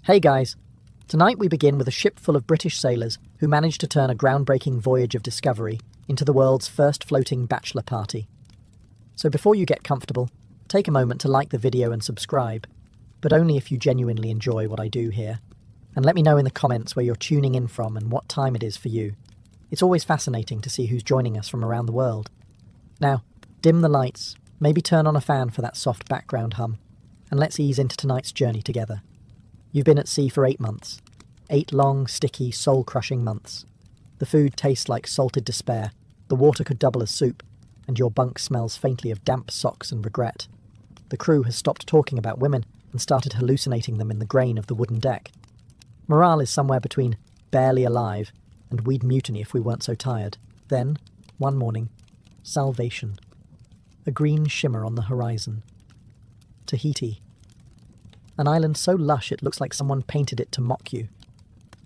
Hey guys, tonight we begin with a ship full of British sailors who managed to turn a groundbreaking voyage of discovery into the world's first floating bachelor party. So before you get comfortable, take a moment to like the video and subscribe, but only if you genuinely enjoy what I do here. And let me know in the comments where you're tuning in from and what time it is for you. It's always fascinating to see who's joining us from around the world. Now, dim the lights, maybe turn on a fan for that soft background hum, and let's ease into tonight's journey together. You've been at sea for 8 months. 8 long, sticky, soul-crushing months. The food tastes like salted despair, the water could double as soup, and your bunk smells faintly of damp socks and regret. The crew has stopped talking about women and started hallucinating them in the grain of the wooden deck. Morale is somewhere between barely alive and we'd mutiny if we weren't so tired. Then, one morning, salvation. A green shimmer on the horizon. Tahiti. An island so lush it looks like someone painted it to mock you.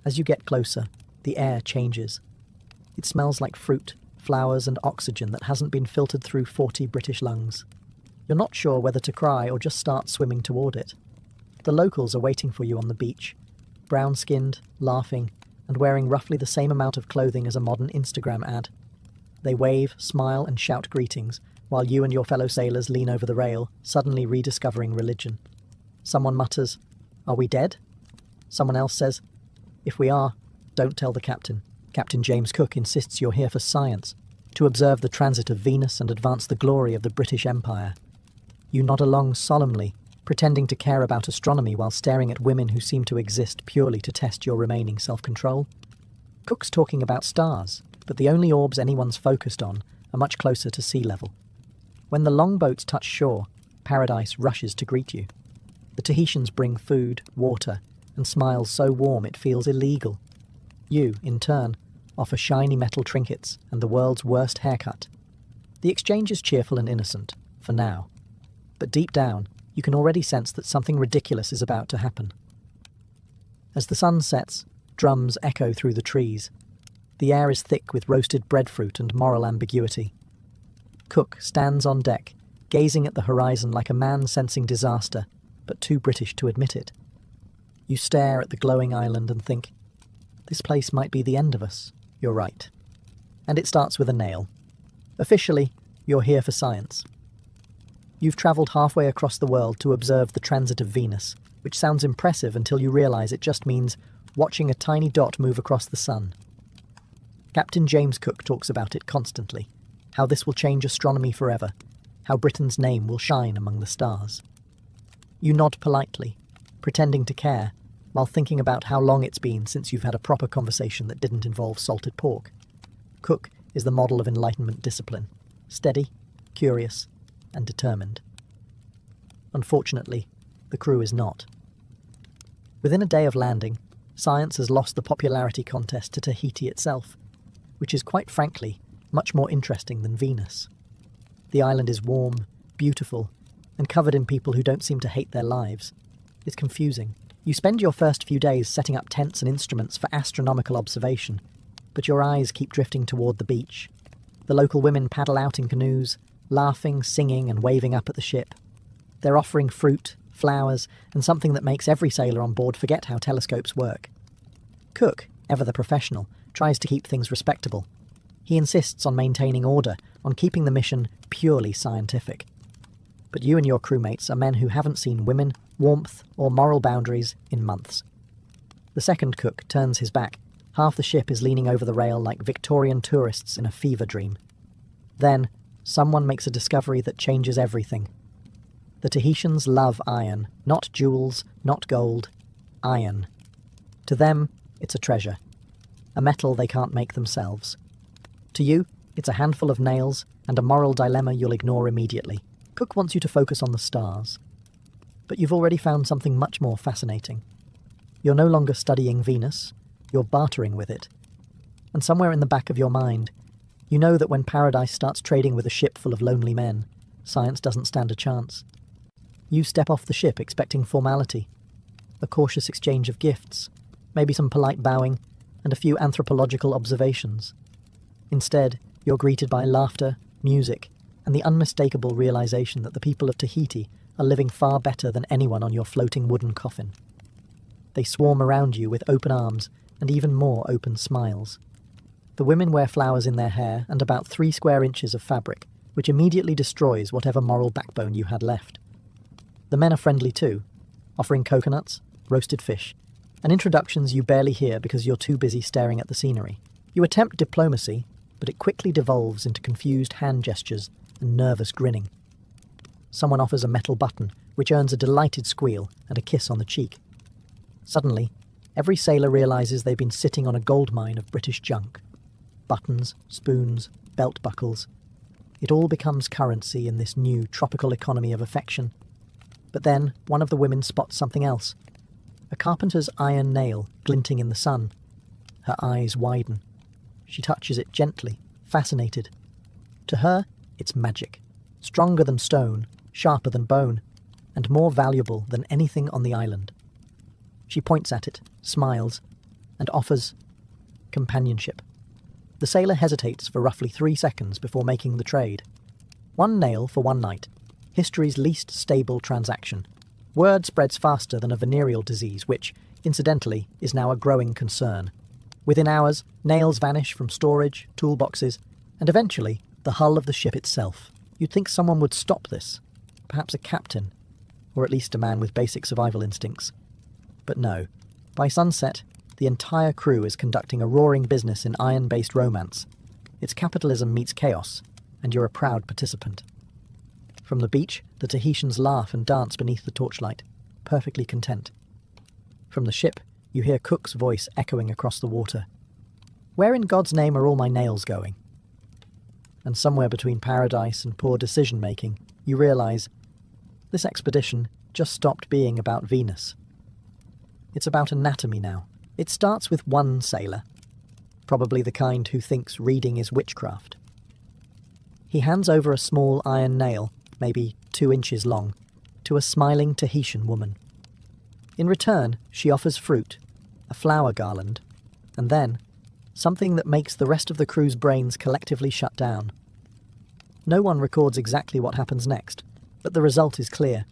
As you get closer, the air changes. It smells like fruit, flowers and oxygen that hasn't been filtered through 40 British lungs. You're not sure whether to cry or just start swimming toward it. The locals are waiting for you on the beach, brown-skinned, laughing, and wearing roughly the same amount of clothing as a modern Instagram ad. They wave, smile and shout greetings, while you and your fellow sailors lean over the rail, suddenly rediscovering religion. Someone mutters, "Are we dead?" Someone else says, "If we are, don't tell the captain. Captain James Cook insists you're here for science, to observe the transit of Venus and advance the glory of the British Empire." You nod along solemnly, pretending to care about astronomy while staring at women who seem to exist purely to test your remaining self-control. Cook's talking about stars, but the only orbs anyone's focused on are much closer to sea level. When the longboats touch shore, paradise rushes to greet you. The Tahitians bring food, water, and smiles so warm it feels illegal. You, in turn, offer shiny metal trinkets and the world's worst haircut. The exchange is cheerful and innocent, for now. But deep down, you can already sense that something ridiculous is about to happen. As the sun sets, drums echo through the trees. The air is thick with roasted breadfruit and moral ambiguity. Cook stands on deck, gazing at the horizon like a man sensing disaster, but too British to admit it. You stare at the glowing island and think, this place might be the end of us. You're right. And it starts with a nail. Officially, you're here for science. You've travelled halfway across the world to observe the transit of Venus, which sounds impressive until you realise it just means watching a tiny dot move across the sun. Captain James Cook talks about it constantly, how this will change astronomy forever, how Britain's name will shine among the stars. You nod politely, pretending to care, while thinking about how long it's been since you've had a proper conversation that didn't involve salted pork. Cook is the model of Enlightenment discipline, steady, curious, and determined. Unfortunately, the crew is not. Within a day of landing, science has lost the popularity contest to Tahiti itself, which is quite frankly much more interesting than Venus. The island is warm, beautiful, and covered in people who don't seem to hate their lives. It's confusing. You spend your first few days setting up tents and instruments for astronomical observation, but your eyes keep drifting toward the beach. The local women paddle out in canoes, laughing, singing, and waving up at the ship. They're offering fruit, flowers, and something that makes every sailor on board forget how telescopes work. Cook, ever the professional, tries to keep things respectable. He insists on maintaining order, on keeping the mission purely scientific. But you and your crewmates are men who haven't seen women, warmth, or moral boundaries in months. The second cook turns his back. Half the ship is leaning over the rail like Victorian tourists in a fever dream. Then, someone makes a discovery that changes everything. The Tahitians love iron, not jewels, not gold, iron. To them, it's a treasure, a metal they can't make themselves. To you, it's a handful of nails and a moral dilemma you'll ignore immediately. Cook wants you to focus on the stars. But you've already found something much more fascinating. You're no longer studying Venus, you're bartering with it. And somewhere in the back of your mind, you know that when paradise starts trading with a ship full of lonely men, science doesn't stand a chance. You step off the ship expecting formality, a cautious exchange of gifts, maybe some polite bowing, and a few anthropological observations. Instead, you're greeted by laughter, music, and the unmistakable realization that the people of Tahiti are living far better than anyone on your floating wooden coffin. They swarm around you with open arms and even more open smiles. The women wear flowers in their hair and about 3 square inches of fabric, which immediately destroys whatever moral backbone you had left. The men are friendly too, offering coconuts, roasted fish, and introductions you barely hear because you're too busy staring at the scenery. You attempt diplomacy, but it quickly devolves into confused hand gestures and nervous grinning. Someone offers a metal button, which earns a delighted squeal and a kiss on the cheek. Suddenly, every sailor realizes they've been sitting on a goldmine of British junk. Buttons, spoons, belt buckles. It all becomes currency in this new tropical economy of affection. But then one of the women spots something else. A carpenter's iron nail glinting in the sun. Her eyes widen. She touches it gently, fascinated. To her, it's magic. Stronger than stone, sharper than bone, and more valuable than anything on the island. She points at it, smiles, and offers companionship. The sailor hesitates for roughly 3 seconds before making the trade. 1 nail for 1 night. History's least stable transaction. Word spreads faster than a venereal disease, which, incidentally, is now a growing concern. Within hours, nails vanish from storage, toolboxes, and eventually, the hull of the ship itself. You'd think someone would stop this. Perhaps a captain, or at least a man with basic survival instincts. But no. By sunset, the entire crew is conducting a roaring business in iron-based romance. It's capitalism meets chaos, and you're a proud participant. From the beach, the Tahitians laugh and dance beneath the torchlight, perfectly content. From the ship, you hear Cook's voice echoing across the water. Where in God's name are all my nails going? And somewhere between paradise and poor decision-making, you realise this expedition just stopped being about Venus. It's about anatomy now. It starts with one sailor, probably the kind who thinks reading is witchcraft. He hands over a small iron nail, maybe 2 inches long, to a smiling Tahitian woman. In return, she offers fruit, a flower garland, and then something that makes the rest of the crew's brains collectively shut down. No one records exactly what happens next, but the result is clear.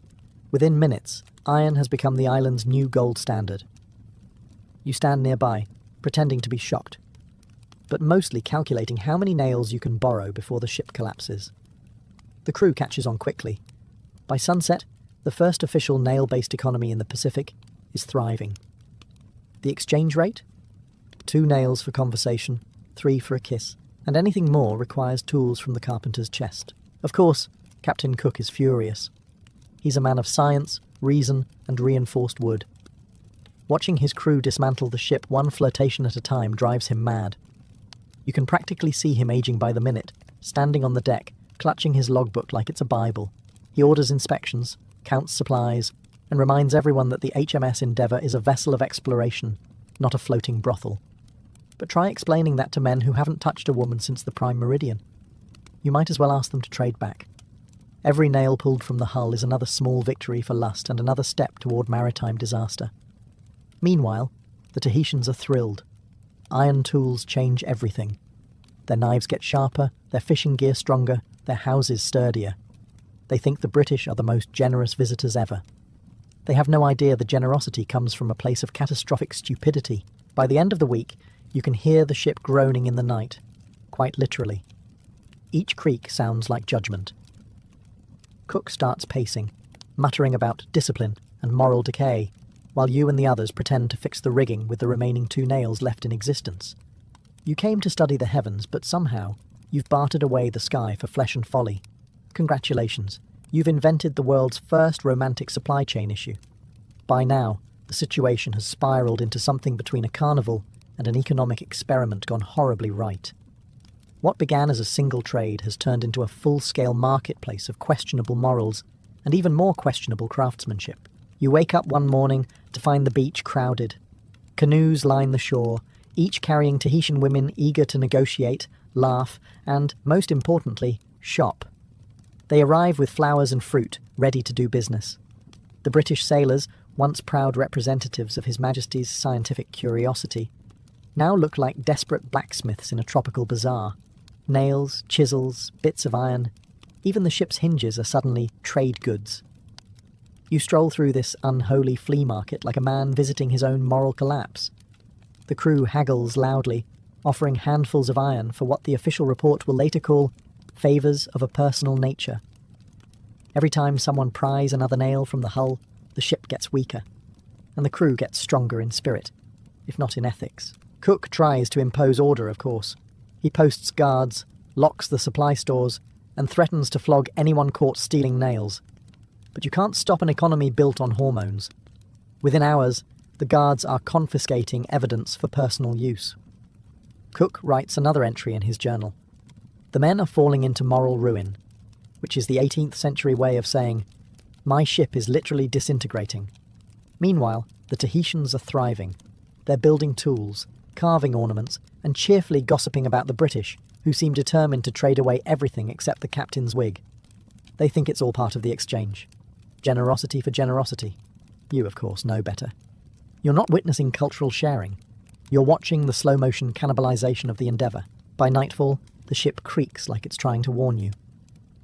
Within minutes, iron has become the island's new gold standard. You stand nearby, pretending to be shocked, but mostly calculating how many nails you can borrow before the ship collapses. The crew catches on quickly. By sunset, the first official nail-based economy in the Pacific is thriving. The exchange rate? 2 nails for conversation, 3 for a kiss, and anything more requires tools from the carpenter's chest. Of course, Captain Cook is furious. He's a man of science, reason, and reinforced wood. Watching his crew dismantle the ship 1 flirtation at a time drives him mad. You can practically see him aging by the minute, standing on the deck, clutching his logbook like it's a Bible. He orders inspections, counts supplies, and reminds everyone that the HMS Endeavour is a vessel of exploration, not a floating brothel. But try explaining that to men who haven't touched a woman since the Prime Meridian. You might as well ask them to trade back. Every nail pulled from the hull is another small victory for lust and another step toward maritime disaster. Meanwhile, the Tahitians are thrilled. Iron tools change everything. Their knives get sharper, their fishing gear stronger, their houses sturdier. They think the British are the most generous visitors ever. They have no idea the generosity comes from a place of catastrophic stupidity. By the end of the week, you can hear the ship groaning in the night, quite literally. Each creak sounds like judgment. Cook starts pacing, muttering about discipline and moral decay, while you and the others pretend to fix the rigging with the remaining 2 nails left in existence. You came to study the heavens, but somehow you've bartered away the sky for flesh and folly. Congratulations, you've invented the world's first romantic supply chain issue. By now, the situation has spiraled into something between a carnival and an economic experiment gone horribly right. What began as a single trade has turned into a full-scale marketplace of questionable morals and even more questionable craftsmanship. You wake up one morning to find the beach crowded. Canoes line the shore, each carrying Tahitian women eager to negotiate, laugh, and, most importantly, shop. They arrive with flowers and fruit, ready to do business. The British sailors, once proud representatives of His Majesty's scientific curiosity, now look like desperate blacksmiths in a tropical bazaar. Nails, chisels, bits of iron, even the ship's hinges are suddenly trade goods. You stroll through this unholy flea market like a man visiting his own moral collapse. The crew haggles loudly, offering handfuls of iron for what the official report will later call favours of a personal nature. Every time someone pries another nail from the hull, the ship gets weaker, and the crew gets stronger in spirit, if not in ethics. Cook tries to impose order, of course. He posts guards, locks the supply stores, and threatens to flog anyone caught stealing nails. But you can't stop an economy built on hormones. Within hours, the guards are confiscating evidence for personal use. Cook writes another entry in his journal. The men are falling into moral ruin, which is the 18th century way of saying, my ship is literally disintegrating. Meanwhile, the Tahitians are thriving. They're building tools, carving ornaments, and cheerfully gossiping about the British, who seem determined to trade away everything except the captain's wig. They think it's all part of the exchange. Generosity for generosity. You, of course, know better. You're not witnessing cultural sharing. You're watching the slow-motion cannibalization of the Endeavour. By nightfall, the ship creaks like it's trying to warn you.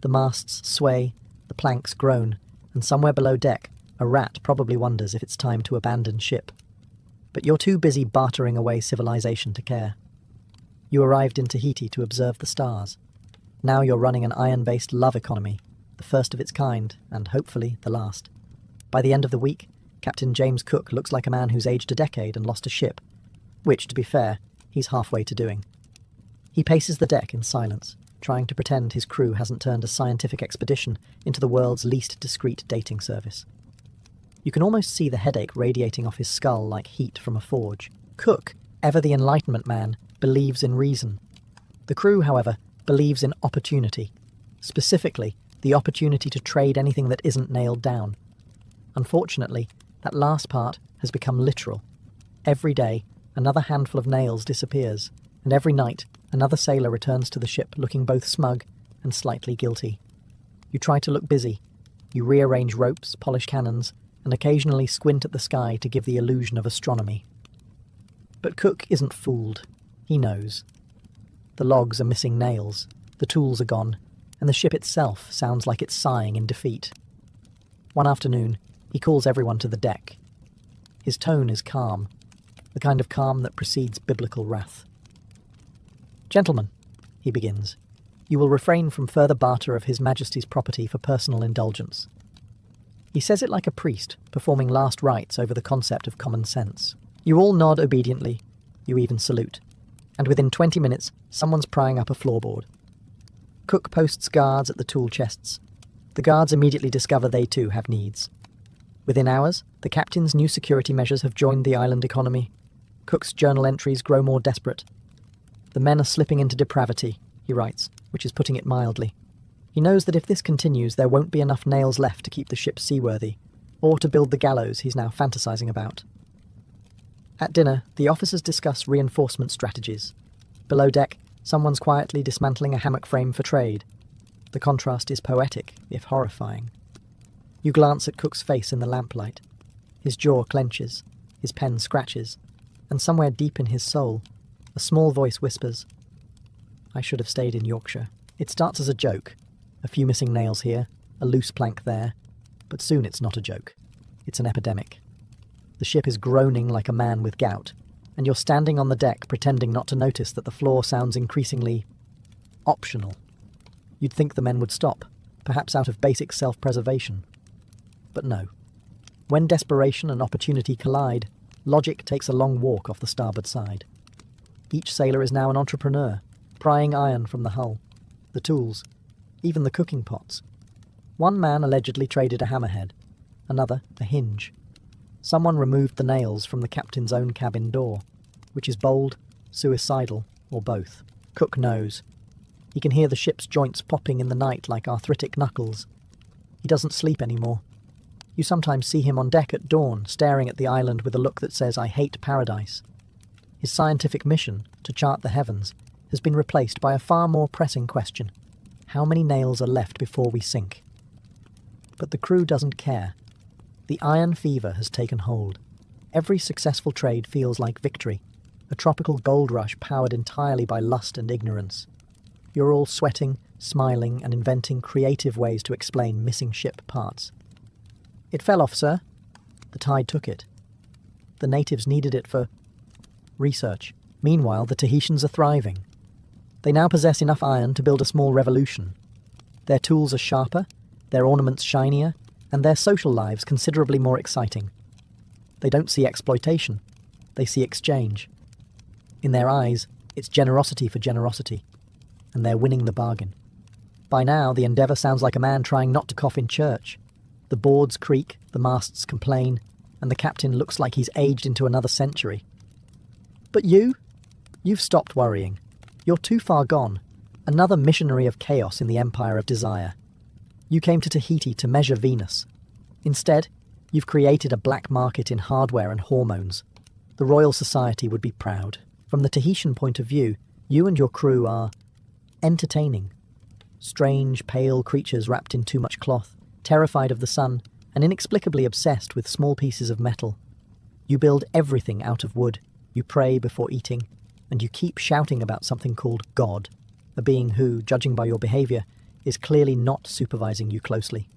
The masts sway, the planks groan, and somewhere below deck, a rat probably wonders if it's time to abandon ship. But you're too busy bartering away civilization to care. You arrived in Tahiti to observe the stars. Now you're running an iron-based love economy, the first of its kind, and hopefully the last. By the end of the week, Captain James Cook looks like a man who's aged a decade and lost a ship, which, to be fair, he's halfway to doing. He paces the deck in silence, trying to pretend his crew hasn't turned a scientific expedition into the world's least discreet dating service. You can almost see the headache radiating off his skull like heat from a forge. Cook, ever the Enlightenment man, believes in reason. The crew, however, believes in opportunity. Specifically, the opportunity to trade anything that isn't nailed down. Unfortunately, that last part has become literal. Every day, another handful of nails disappears, and every night, another sailor returns to the ship looking both smug and slightly guilty. You try to look busy. You rearrange ropes, polish cannons, and occasionally squint at the sky to give the illusion of astronomy. But Cook isn't fooled. He knows. The logs are missing nails, the tools are gone, and the ship itself sounds like it's sighing in defeat. One afternoon, he calls everyone to the deck. His tone is calm, the kind of calm that precedes biblical wrath. Gentlemen, he begins, you will refrain from further barter of His Majesty's property for personal indulgence. He says it like a priest, performing last rites over the concept of common sense. You all nod obediently, you even salute, and within 20 minutes, someone's prying up a floorboard. Cook posts guards at the tool chests. The guards immediately discover they too have needs. Within hours, the captain's new security measures have joined the island economy. Cook's journal entries grow more desperate. The men are slipping into depravity, he writes, which is putting it mildly. He knows that if this continues, there won't be enough nails left to keep the ship seaworthy, or to build the gallows he's now fantasizing about. At dinner, the officers discuss reinforcement strategies. Below deck, someone's quietly dismantling a hammock frame for trade. The contrast is poetic, if horrifying. You glance at Cook's face in the lamplight. His jaw clenches, his pen scratches, and somewhere deep in his soul, a small voice whispers, I should have stayed in Yorkshire. It starts as a joke. A few missing nails here, a loose plank there, but soon it's not a joke. It's an epidemic. The ship is groaning like a man with gout, and you're standing on the deck pretending not to notice that the floor sounds increasingly optional. You'd think the men would stop, perhaps out of basic self-preservation. But no. When desperation and opportunity collide, logic takes a long walk off the starboard side. Each sailor is now an entrepreneur, prying iron from the hull, the tools, even the cooking pots. One man allegedly traded a hammerhead, another a hinge. Someone removed the nails from the captain's own cabin door, which is bold, suicidal, or both. Cook knows. He can hear the ship's joints popping in the night like arthritic knuckles. He doesn't sleep anymore. You sometimes see him on deck at dawn, staring at the island with a look that says, I hate paradise. His scientific mission, to chart the heavens, has been replaced by a far more pressing question. How many nails are left before we sink? But the crew doesn't care. The iron fever has taken hold. Every successful trade feels like victory, a tropical gold rush powered entirely by lust and ignorance. You're all sweating, smiling, and inventing creative ways to explain missing ship parts. It fell off, sir. The tide took it. The natives needed it for research. Meanwhile, the Tahitians are thriving. They now possess enough iron to build a small revolution. Their tools are sharper, their ornaments shinier, and their social lives considerably more exciting. They don't see exploitation. They see exchange. In their eyes, it's generosity for generosity, and they're winning the bargain. By now, the Endeavour sounds like a man trying not to cough in church. The boards creak, the masts complain, and the captain looks like he's aged into another century. But you've stopped worrying. You're too far gone, another missionary of chaos in the empire of desire. You came to Tahiti to measure Venus. Instead, you've created a black market in hardware and hormones. The Royal Society would be proud. From the Tahitian point of view, you and your crew are entertaining. Strange, pale creatures wrapped in too much cloth, terrified of the sun, and inexplicably obsessed with small pieces of metal. You build everything out of wood, you pray before eating, and you keep shouting about something called God, a being who, judging by your behaviour, is clearly not supervising you closely.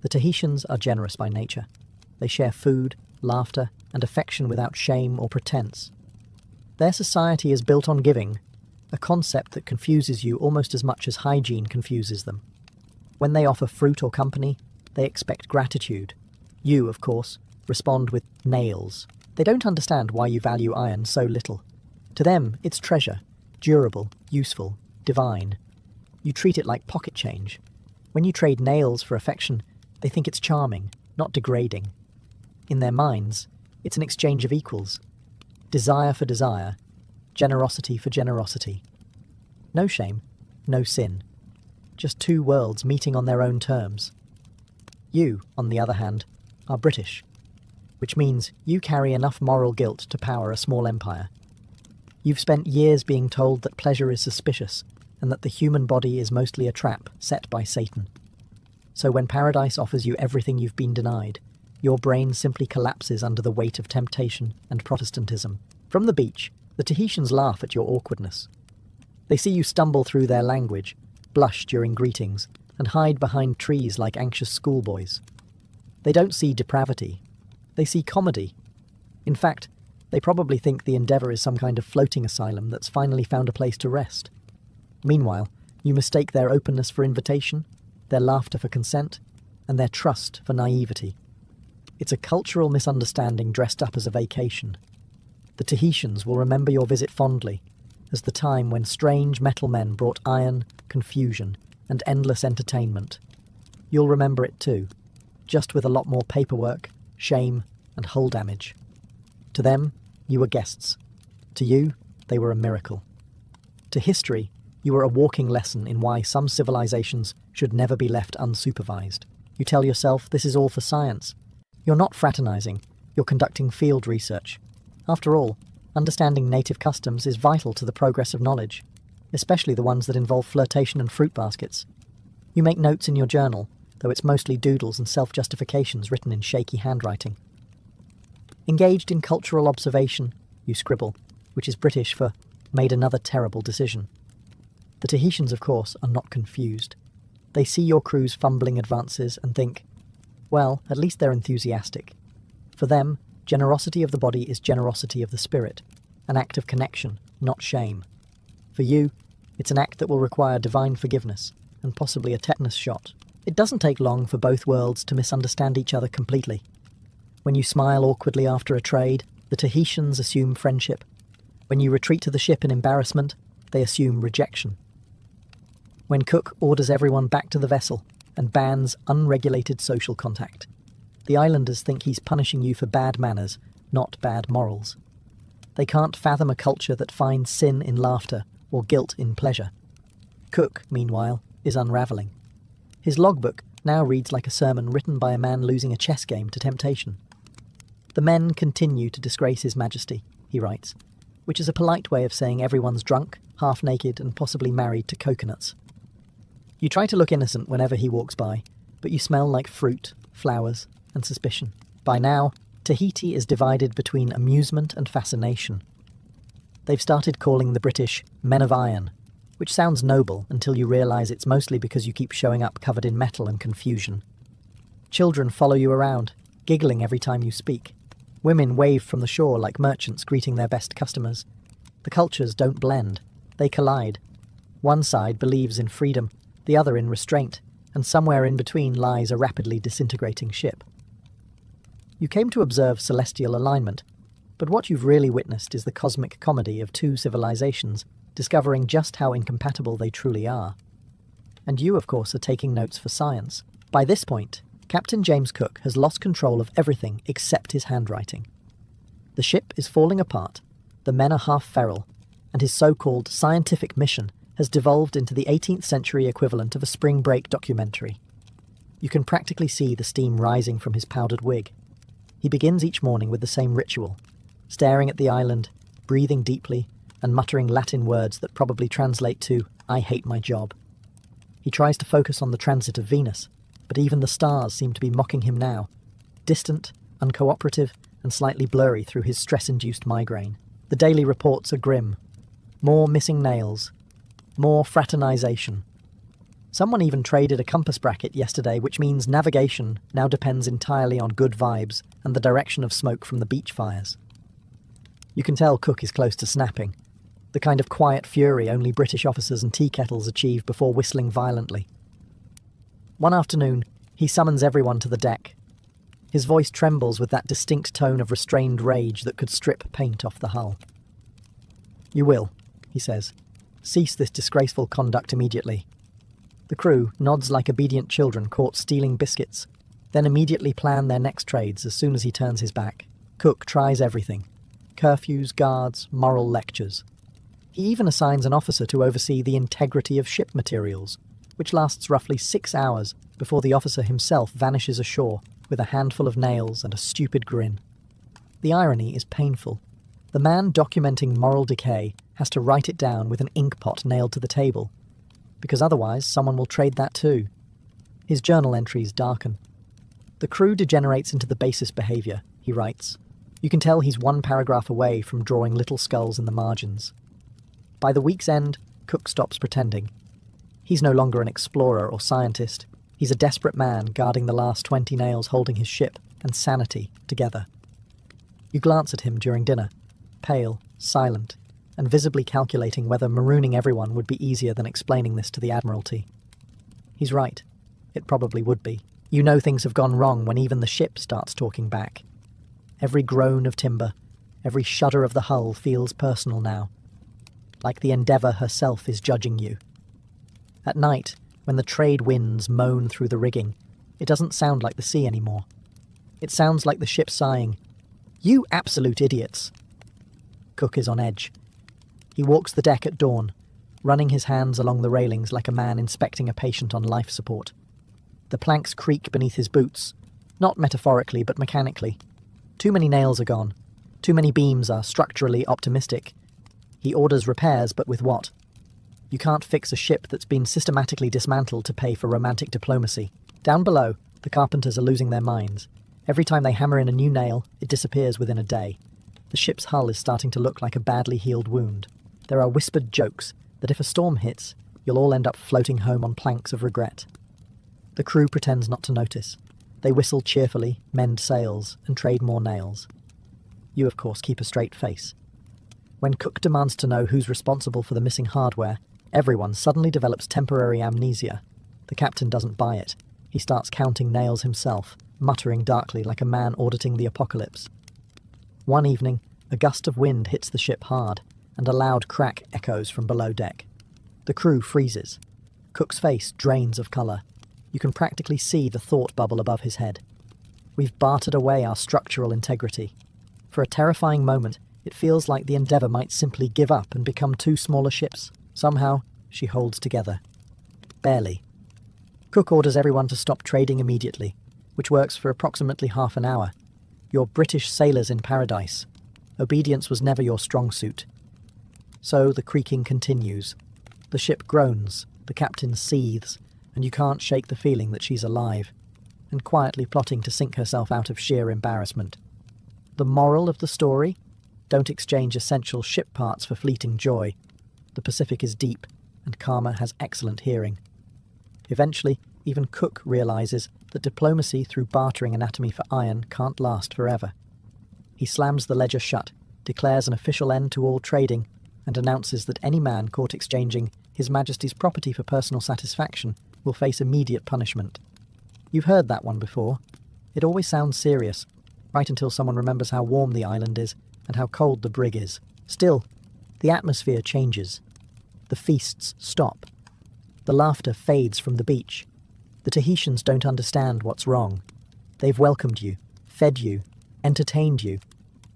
The Tahitians are generous by nature. They share food, laughter, and affection without shame or pretense. Their society is built on giving, a concept that confuses you almost as much as hygiene confuses them. When they offer fruit or company, they expect gratitude. You, of course, respond with nails. They don't understand why you value iron so little. To them, it's treasure, durable, useful, divine. You treat it like pocket change. When you trade nails for affection, they think it's charming, not degrading. In their minds, it's an exchange of equals. Desire for desire, generosity for generosity. No shame, no sin. Just two worlds meeting on their own terms. You, on the other hand, are British, which means you carry enough moral guilt to power a small empire. You've spent years being told that pleasure is suspicious and that the human body is mostly a trap set by Satan. So when paradise offers you everything you've been denied, your brain simply collapses under the weight of temptation and Protestantism. From the beach, the Tahitians laugh at your awkwardness. They see you stumble through their language, blush during greetings, and hide behind trees like anxious schoolboys. They don't see depravity. They see comedy. In fact, they probably think the Endeavour is some kind of floating asylum that's finally found a place to rest. Meanwhile, you mistake their openness for invitation, their laughter for consent, and their trust for naivety. It's a cultural misunderstanding dressed up as a vacation. The Tahitians will remember your visit fondly, as the time when strange metal men brought iron, confusion, and endless entertainment. You'll remember it too, just with a lot more paperwork, shame, and hull damage. To them, you were guests. To you, they were a miracle. To history, you were a walking lesson in why some civilizations should never be left unsupervised. You tell yourself this is all for science. You're not fraternizing, you're conducting field research. After all, understanding native customs is vital to the progress of knowledge, especially the ones that involve flirtation and fruit baskets. You make notes in your journal, though it's mostly doodles and self-justifications written in shaky handwriting. Engaged in cultural observation, you scribble, which is British for made another terrible decision. The Tahitians, of course, are not confused. They see your crew's fumbling advances and think, well, at least they're enthusiastic. For them, generosity of the body is generosity of the spirit, an act of connection, not shame. For you, it's an act that will require divine forgiveness, and possibly a tetanus shot. It doesn't take long for both worlds to misunderstand each other completely. When you smile awkwardly after a trade, the Tahitians assume friendship. When you retreat to the ship in embarrassment, they assume rejection. When Cook orders everyone back to the vessel and bans unregulated social contact, the islanders think he's punishing you for bad manners, not bad morals. They can't fathom a culture that finds sin in laughter or guilt in pleasure. Cook, meanwhile, is unravelling. His logbook now reads like a sermon written by a man losing a chess game to temptation. The men continue to disgrace His Majesty, he writes, which is a polite way of saying everyone's drunk, half-naked, and possibly married to coconuts. You try to look innocent whenever he walks by, but you smell like fruit, flowers, and suspicion. By now, Tahiti is divided between amusement and fascination. They've started calling the British Men of Iron, which sounds noble until you realise it's mostly because you keep showing up covered in metal and confusion. Children follow you around, giggling every time you speak. Women wave from the shore like merchants greeting their best customers. The cultures don't blend, they collide. One side believes in freedom, the other in restraint, and somewhere in between lies a rapidly disintegrating ship. You came to observe celestial alignment, but what you've really witnessed is the cosmic comedy of two civilizations discovering just how incompatible they truly are. And you, of course, are taking notes for science. By this point, Captain James Cook has lost control of everything except his handwriting. The ship is falling apart, the men are half feral, and his so-called scientific mission has devolved into the 18th century equivalent of a spring break documentary. You can practically see the steam rising from his powdered wig. He begins each morning with the same ritual, staring at the island, breathing deeply, and muttering Latin words that probably translate to, "I hate my job." He tries to focus on the transit of Venus, but even the stars seem to be mocking him now, distant, uncooperative, and slightly blurry through his stress-induced migraine. The daily reports are grim. More missing nails. More fraternization. Someone even traded a compass bracket yesterday, which means navigation now depends entirely on good vibes and the direction of smoke from the beach fires. You can tell Cook is close to snapping, the kind of quiet fury only British officers and tea kettles achieve before whistling violently. One afternoon, he summons everyone to the deck. His voice trembles with that distinct tone of restrained rage that could strip paint off the hull. "You will," he says. "Cease this disgraceful conduct immediately." The crew nods like obedient children caught stealing biscuits, then immediately plan their next trades as soon as he turns his back. Cook tries everything. Curfews, guards, moral lectures. He even assigns an officer to oversee the integrity of ship materials, which lasts roughly 6 hours before the officer himself vanishes ashore with a handful of nails and a stupid grin. The irony is painful. The man documenting moral decay has to write it down with an ink pot nailed to the table, because otherwise someone will trade that too. His journal entries darken. "The crew degenerates into the basest behaviour," he writes. You can tell he's one paragraph away from drawing little skulls in the margins. By the week's end, Cook stops pretending. He's no longer an explorer or scientist. He's a desperate man guarding the last 20 nails holding his ship and sanity together. You glance at him during dinner, pale, silent, and visibly calculating whether marooning everyone would be easier than explaining this to the Admiralty. He's right. It probably would be. You know things have gone wrong when even the ship starts talking back. Every groan of timber, every shudder of the hull feels personal now, like the Endeavour herself is judging you. At night, when the trade winds moan through the rigging, it doesn't sound like the sea anymore. It sounds like the ship sighing, "You absolute idiots!" Cook is on edge. He walks the deck at dawn, running his hands along the railings like a man inspecting a patient on life support. The planks creak beneath his boots, not metaphorically but mechanically. Too many nails are gone. Too many beams are structurally optimistic. He orders repairs, but with what? You can't fix a ship that's been systematically dismantled to pay for romantic diplomacy. Down below, the carpenters are losing their minds. Every time they hammer in a new nail, it disappears within a day. The ship's hull is starting to look like a badly healed wound. There are whispered jokes that if a storm hits, you'll all end up floating home on planks of regret. The crew pretends not to notice. They whistle cheerfully, mend sails, and trade more nails. You, of course, keep a straight face. When Cook demands to know who's responsible for the missing hardware, everyone suddenly develops temporary amnesia. The captain doesn't buy it. He starts counting nails himself, muttering darkly like a man auditing the apocalypse. One evening, a gust of wind hits the ship hard, and a loud crack echoes from below deck. The crew freezes. Cook's face drains of colour. You can practically see the thought bubble above his head. We've bartered away our structural integrity. For a terrifying moment, it feels like the Endeavour might simply give up and become two smaller ships. Somehow, she holds together. Barely. Cook orders everyone to stop trading immediately, which works for approximately half an hour. You're British sailors in paradise. Obedience was never your strong suit. So the creaking continues. The ship groans, the captain seethes, and you can't shake the feeling that she's alive, and quietly plotting to sink herself out of sheer embarrassment. The moral of the story? Don't exchange essential ship parts for fleeting joy. The Pacific is deep, and Karma has excellent hearing. Eventually, even Cook realizes that diplomacy through bartering anatomy for iron can't last forever. He slams the ledger shut, declares an official end to all trading, and announces that any man caught exchanging His Majesty's property for personal satisfaction will face immediate punishment. You've heard that one before. It always sounds serious, right until someone remembers how warm the island is and how cold the brig is. Still, the atmosphere changes. The feasts stop. The laughter fades from the beach. The Tahitians don't understand what's wrong. They've welcomed you, fed you, entertained you,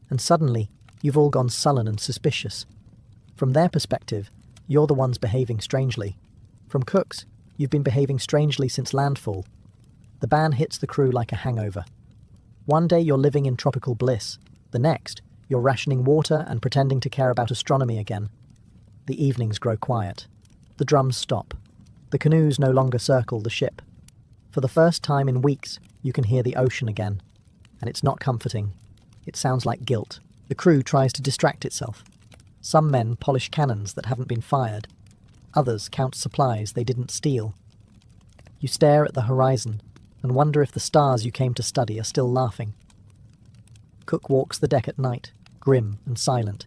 and suddenly you've all gone sullen and suspicious. From their perspective, you're the ones behaving strangely. From Cook's, you've been behaving strangely since landfall. The ban hits the crew like a hangover. One day you're living in tropical bliss. The next, you're rationing water and pretending to care about astronomy again. The evenings grow quiet. The drums stop. The canoes no longer circle the ship. For the first time in weeks, you can hear the ocean again. And it's not comforting. It sounds like guilt. The crew tries to distract itself. Some men polish cannons that haven't been fired. Others count supplies they didn't steal. You stare at the horizon and wonder if the stars you came to study are still laughing. Cook walks the deck at night, grim and silent,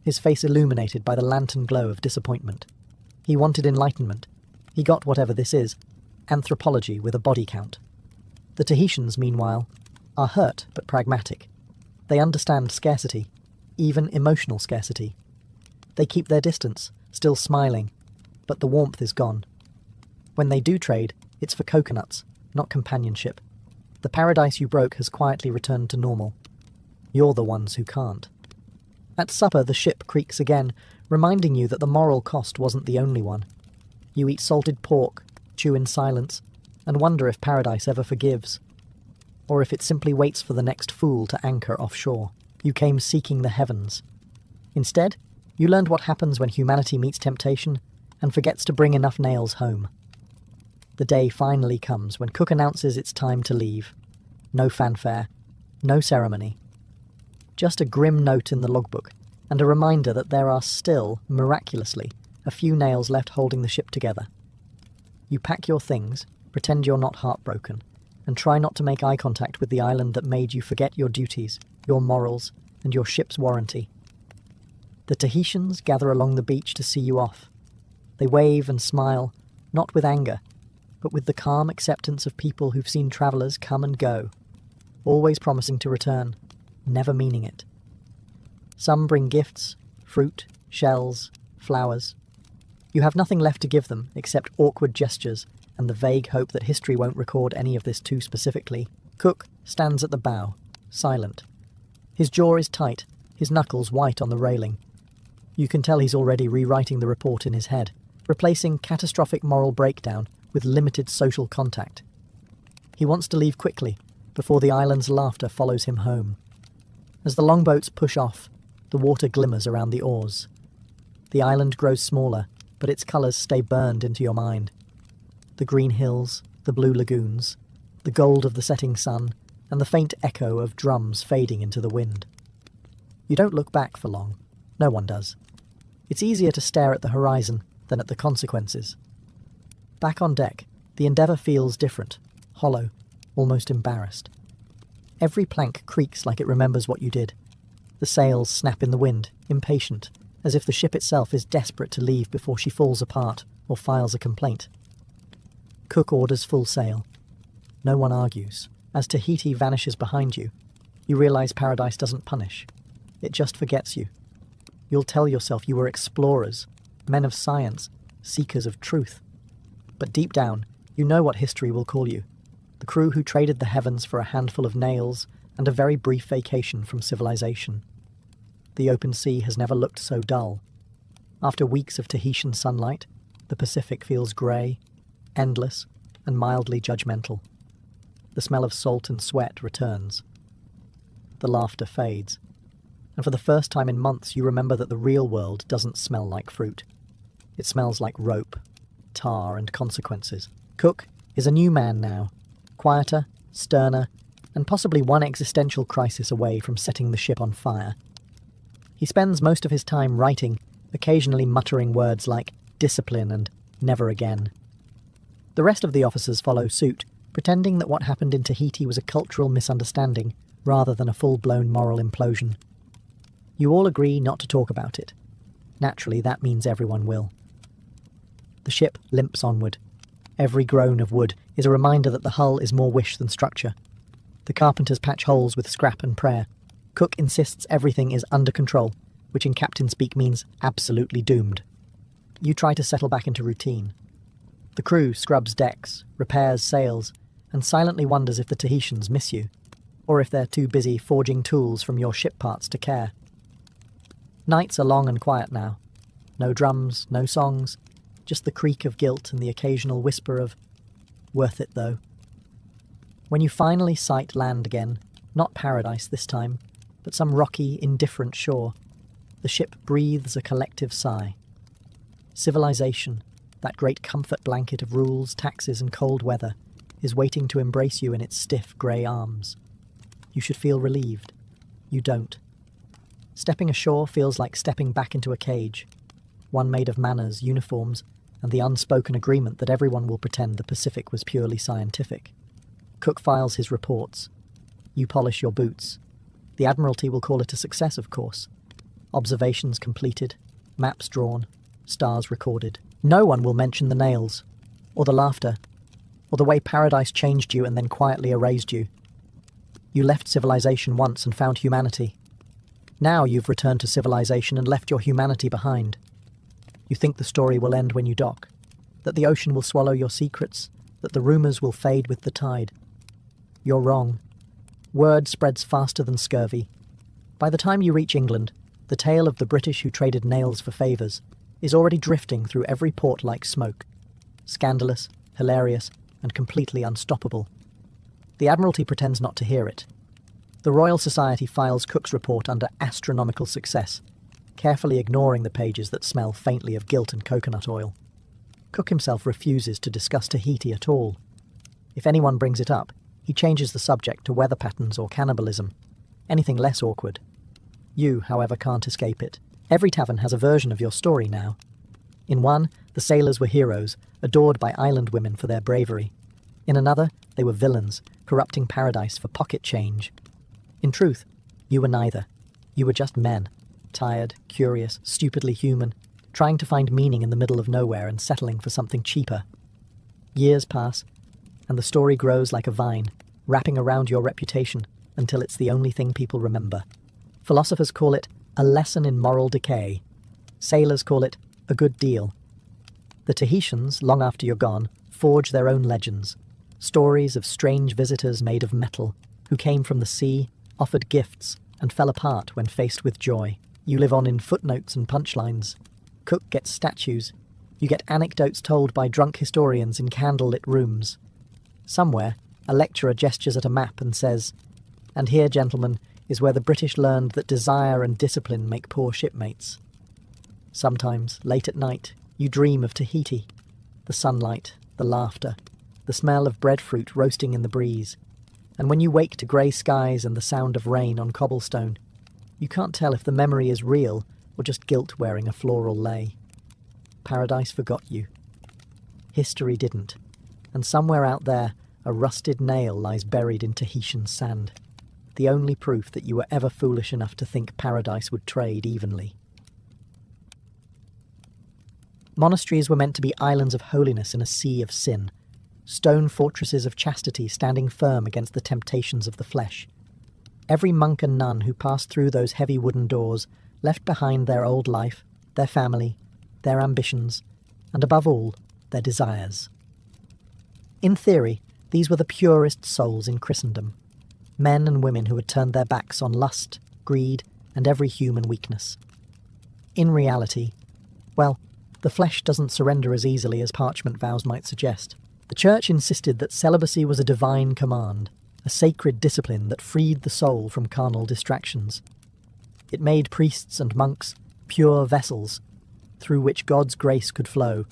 his face illuminated by the lantern glow of disappointment. He wanted enlightenment. He got whatever this is, anthropology with a body count. The Tahitians, meanwhile, are hurt but pragmatic. They understand scarcity, even emotional scarcity. They keep their distance, still smiling, but the warmth is gone. When they do trade, it's for coconuts, not companionship. The paradise you broke has quietly returned to normal. You're the ones who can't. At supper, the ship creaks again, reminding you that the moral cost wasn't the only one. You eat salted pork, chew in silence, and wonder if paradise ever forgives. Or if it simply waits for the next fool to anchor offshore. You came seeking the heavens. Instead, you learned what happens when humanity meets temptation and forgets to bring enough nails home. The day finally comes when Cook announces it's time to leave. No fanfare, no ceremony. Just a grim note in the logbook, and a reminder that there are still, miraculously, a few nails left holding the ship together. You pack your things, pretend you're not heartbroken, and try not to make eye contact with the island that made you forget your duties, your morals, and your ship's warranty. The Tahitians gather along the beach to see you off. They wave and smile, not with anger, but with the calm acceptance of people who've seen travellers come and go, always promising to return, never meaning it. Some bring gifts, fruit, shells, flowers. You have nothing left to give them except awkward gestures and the vague hope that history won't record any of this too specifically. Cook stands at the bow, silent. His jaw is tight, his knuckles white on the railing. You can tell he's already rewriting the report in his head, replacing catastrophic moral breakdown with limited social contact. He wants to leave quickly, before the island's laughter follows him home. As the longboats push off, the water glimmers around the oars. The island grows smaller, but its colours stay burned into your mind. The green hills, the blue lagoons, the gold of the setting sun, and the faint echo of drums fading into the wind. You don't look back for long. No one does. It's easier to stare at the horizon than at the consequences. Back on deck, the Endeavour feels different, hollow, almost embarrassed. Every plank creaks like it remembers what you did. The sails snap in the wind, impatient, as if the ship itself is desperate to leave before she falls apart or files a complaint. Cook orders full sail. No one argues. As Tahiti vanishes behind you, you realise paradise doesn't punish. It just forgets you. You'll tell yourself you were explorers, men of science, seekers of truth. But deep down, you know what history will call you. The crew who traded the heavens for a handful of nails and a very brief vacation from civilization. The open sea has never looked so dull. After weeks of Tahitian sunlight, the Pacific feels grey, endless, and mildly judgmental. The smell of salt and sweat returns. The laughter fades. And for the first time in months you remember that the real world doesn't smell like fruit. It smells like rope, tar, and consequences. Cook is a new man now, quieter, sterner, and possibly one existential crisis away from setting the ship on fire. He spends most of his time writing, occasionally muttering words like discipline and never again. The rest of the officers follow suit, pretending that what happened in Tahiti was a cultural misunderstanding rather than a full-blown moral implosion. You all agree not to talk about it. Naturally, that means everyone will. The ship limps onward. Every groan of wood is a reminder that the hull is more wish than structure. The carpenters patch holes with scrap and prayer. Cook insists everything is under control, which in captain speak means absolutely doomed. You try to settle back into routine. The crew scrubs decks, repairs sails, and silently wonders if the Tahitians miss you, or if they're too busy forging tools from your ship parts to care. Nights are long and quiet now. No drums, no songs, just the creak of guilt and the occasional whisper of, "Worth it though." When you finally sight land again, not paradise this time, but some rocky, indifferent shore, the ship breathes a collective sigh. Civilization, that great comfort blanket of rules, taxes, and cold weather, is waiting to embrace you in its stiff grey arms. You should feel relieved. You don't. Stepping ashore feels like stepping back into a cage, one made of manners, uniforms, and the unspoken agreement that everyone will pretend the Pacific was purely scientific. Cook files his reports. You polish your boots. The Admiralty will call it a success, of course. Observations completed, maps drawn, stars recorded. No one will mention the nails, or the laughter, or the way paradise changed you and then quietly erased you. You left civilization once and found humanity. Now you've returned to civilization and left your humanity behind. You think the story will end when you dock, that the ocean will swallow your secrets, that the rumours will fade with the tide. You're wrong. Word spreads faster than scurvy. By the time you reach England, the tale of the British who traded nails for favours is already drifting through every port like smoke. Scandalous, hilarious, and completely unstoppable. The Admiralty pretends not to hear it. The Royal Society files Cook's report under astronomical success, carefully ignoring the pages that smell faintly of guilt and coconut oil. Cook himself refuses to discuss Tahiti at all. If anyone brings it up, he changes the subject to weather patterns or cannibalism, anything less awkward. You, however, can't escape it. Every tavern has a version of your story now. In one, the sailors were heroes, adored by island women for their bravery. In another, they were villains, corrupting paradise for pocket change. In truth, you were neither. You were just men, tired, curious, stupidly human, trying to find meaning in the middle of nowhere and settling for something cheaper. Years pass, and the story grows like a vine, wrapping around your reputation until it's the only thing people remember. Philosophers call it a lesson in moral decay. Sailors call it a good deal. The Tahitians, long after you're gone, forge their own legends, stories of strange visitors made of metal, who came from the sea, offered gifts, and fell apart when faced with joy. You live on in footnotes and punchlines. Cook gets statues. You get anecdotes told by drunk historians in candlelit rooms. Somewhere, a lecturer gestures at a map and says, "And here, gentlemen, is where the British learned that desire and discipline make poor shipmates." Sometimes, late at night, you dream of Tahiti. The sunlight, the laughter, the smell of breadfruit roasting in the breeze. And when you wake to grey skies and the sound of rain on cobblestone, you can't tell if the memory is real or just guilt wearing a floral lei. Paradise forgot you. History didn't. And somewhere out there, a rusted nail lies buried in Tahitian sand. The only proof that you were ever foolish enough to think paradise would trade evenly. Monasteries were meant to be islands of holiness in a sea of sin, stone fortresses of chastity standing firm against the temptations of the flesh. Every monk and nun who passed through those heavy wooden doors left behind their old life, their family, their ambitions, and above all, their desires. In theory, these were the purest souls in Christendom, men and women who had turned their backs on lust, greed, and every human weakness. In reality, well, the flesh doesn't surrender as easily as parchment vows might suggest. The Church insisted that celibacy was a divine command, a sacred discipline that freed the soul from carnal distractions. It made priests and monks pure vessels, through which God's grace could flow,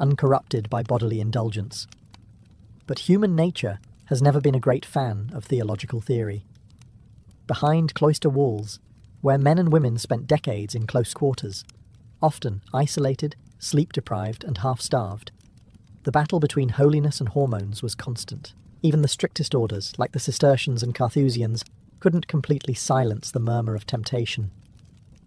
uncorrupted by bodily indulgence. But human nature has never been a great fan of theological theory. Behind cloister walls, where men and women spent decades in close quarters, often isolated, sleep-deprived and half-starved, The battle between holiness and hormones was constant. Even the strictest orders, like the Cistercians and Carthusians, couldn't completely silence the murmur of temptation.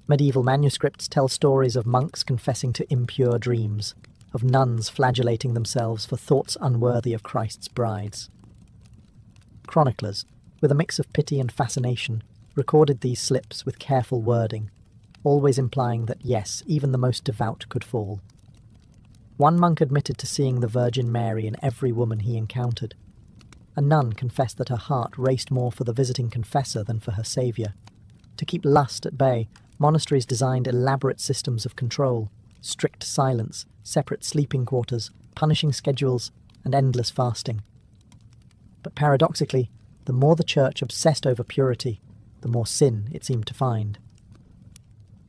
Medieval manuscripts tell stories of monks confessing to impure dreams, of nuns flagellating themselves for thoughts unworthy of Christ's brides. Chroniclers, with a mix of pity and fascination, recorded these slips with careful wording, always implying that yes, even the most devout could fall. One monk admitted to seeing the Virgin Mary in every woman he encountered. A nun confessed that her heart raced more for the visiting confessor than for her saviour. To keep lust at bay, monasteries designed elaborate systems of control, strict silence, separate sleeping quarters, punishing schedules, and endless fasting. But paradoxically, the more the church obsessed over purity, the more sin it seemed to find.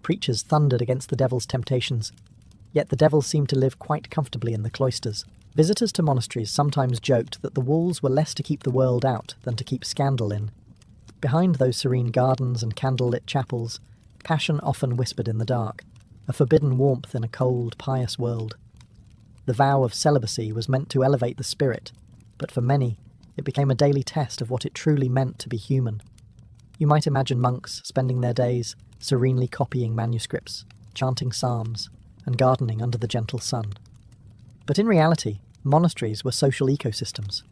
Preachers thundered against the devil's temptations, yet the devil seemed to live quite comfortably in the cloisters. Visitors to monasteries sometimes joked that the walls were less to keep the world out than to keep scandal in. Behind those serene gardens and candle-lit chapels, passion often whispered in the dark, a forbidden warmth in a cold, pious world. The vow of celibacy was meant to elevate the spirit, but for many, it became a daily test of what it truly meant to be human. You might imagine monks spending their days serenely copying manuscripts, chanting psalms, and gardening under the gentle sun. But in reality, monasteries were social ecosystems,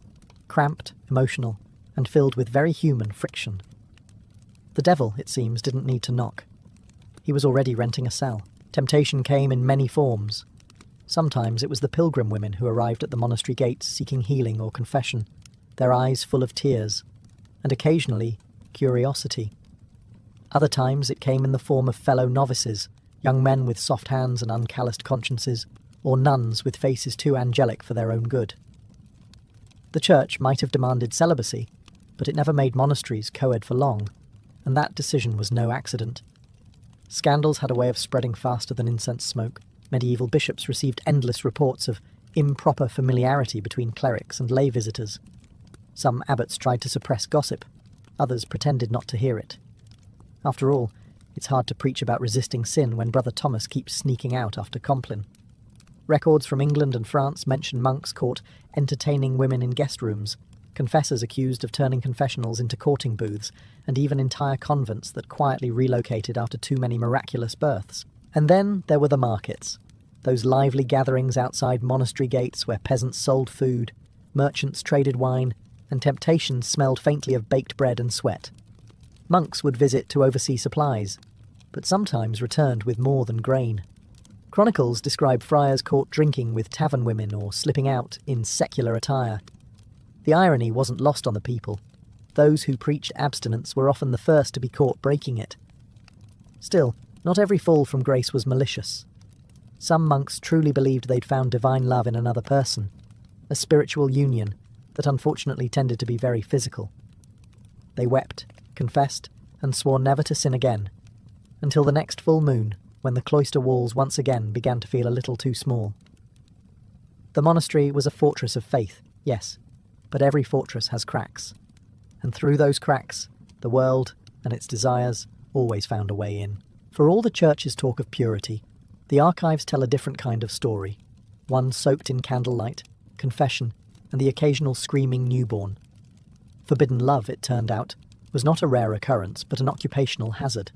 cramped, emotional, and filled with very human friction. The devil, it seems, didn't need to knock. He was already renting a cell. Temptation came in many forms. Sometimes it was the pilgrim women who arrived at the monastery gates seeking healing or confession, their eyes full of tears, and occasionally curiosity. Other times it came in the form of fellow novices, young men with soft hands and uncalloused consciences, or nuns with faces too angelic for their own good. The church might have demanded celibacy, but it never made monasteries co-ed for long, and that decision was no accident. Scandals had a way of spreading faster than incense smoke. Medieval bishops received endless reports of improper familiarity between clerics and lay visitors. Some abbots tried to suppress gossip, others pretended not to hear it. After all, it's hard to preach about resisting sin when Brother Thomas keeps sneaking out after Compline. Records from England and France mention monks caught entertaining women in guest rooms, confessors accused of turning confessionals into courting booths, and even entire convents that quietly relocated after too many miraculous births. And then there were the markets, those lively gatherings outside monastery gates where peasants sold food, merchants traded wine, and temptation smelled faintly of baked bread and sweat. Monks would visit to oversee supplies, but sometimes returned with more than grain. Chronicles describe friars caught drinking with tavern women or slipping out in secular attire. The irony wasn't lost on the people. Those who preached abstinence were often the first to be caught breaking it. Still, not every fall from grace was malicious. Some monks truly believed they'd found divine love in another person, a spiritual union that unfortunately tended to be very physical. They wept, confessed, and swore never to sin again, until the next full moon, when the cloister walls once again began to feel a little too small. The monastery was a fortress of faith, yes, but every fortress has cracks, and through those cracks, the world and its desires always found a way in. For all the church's talk of purity, the archives tell a different kind of story, one soaked in candlelight, confession, and the occasional screaming newborn. Forbidden love, it turned out, was not a rare occurrence, but an occupational hazard.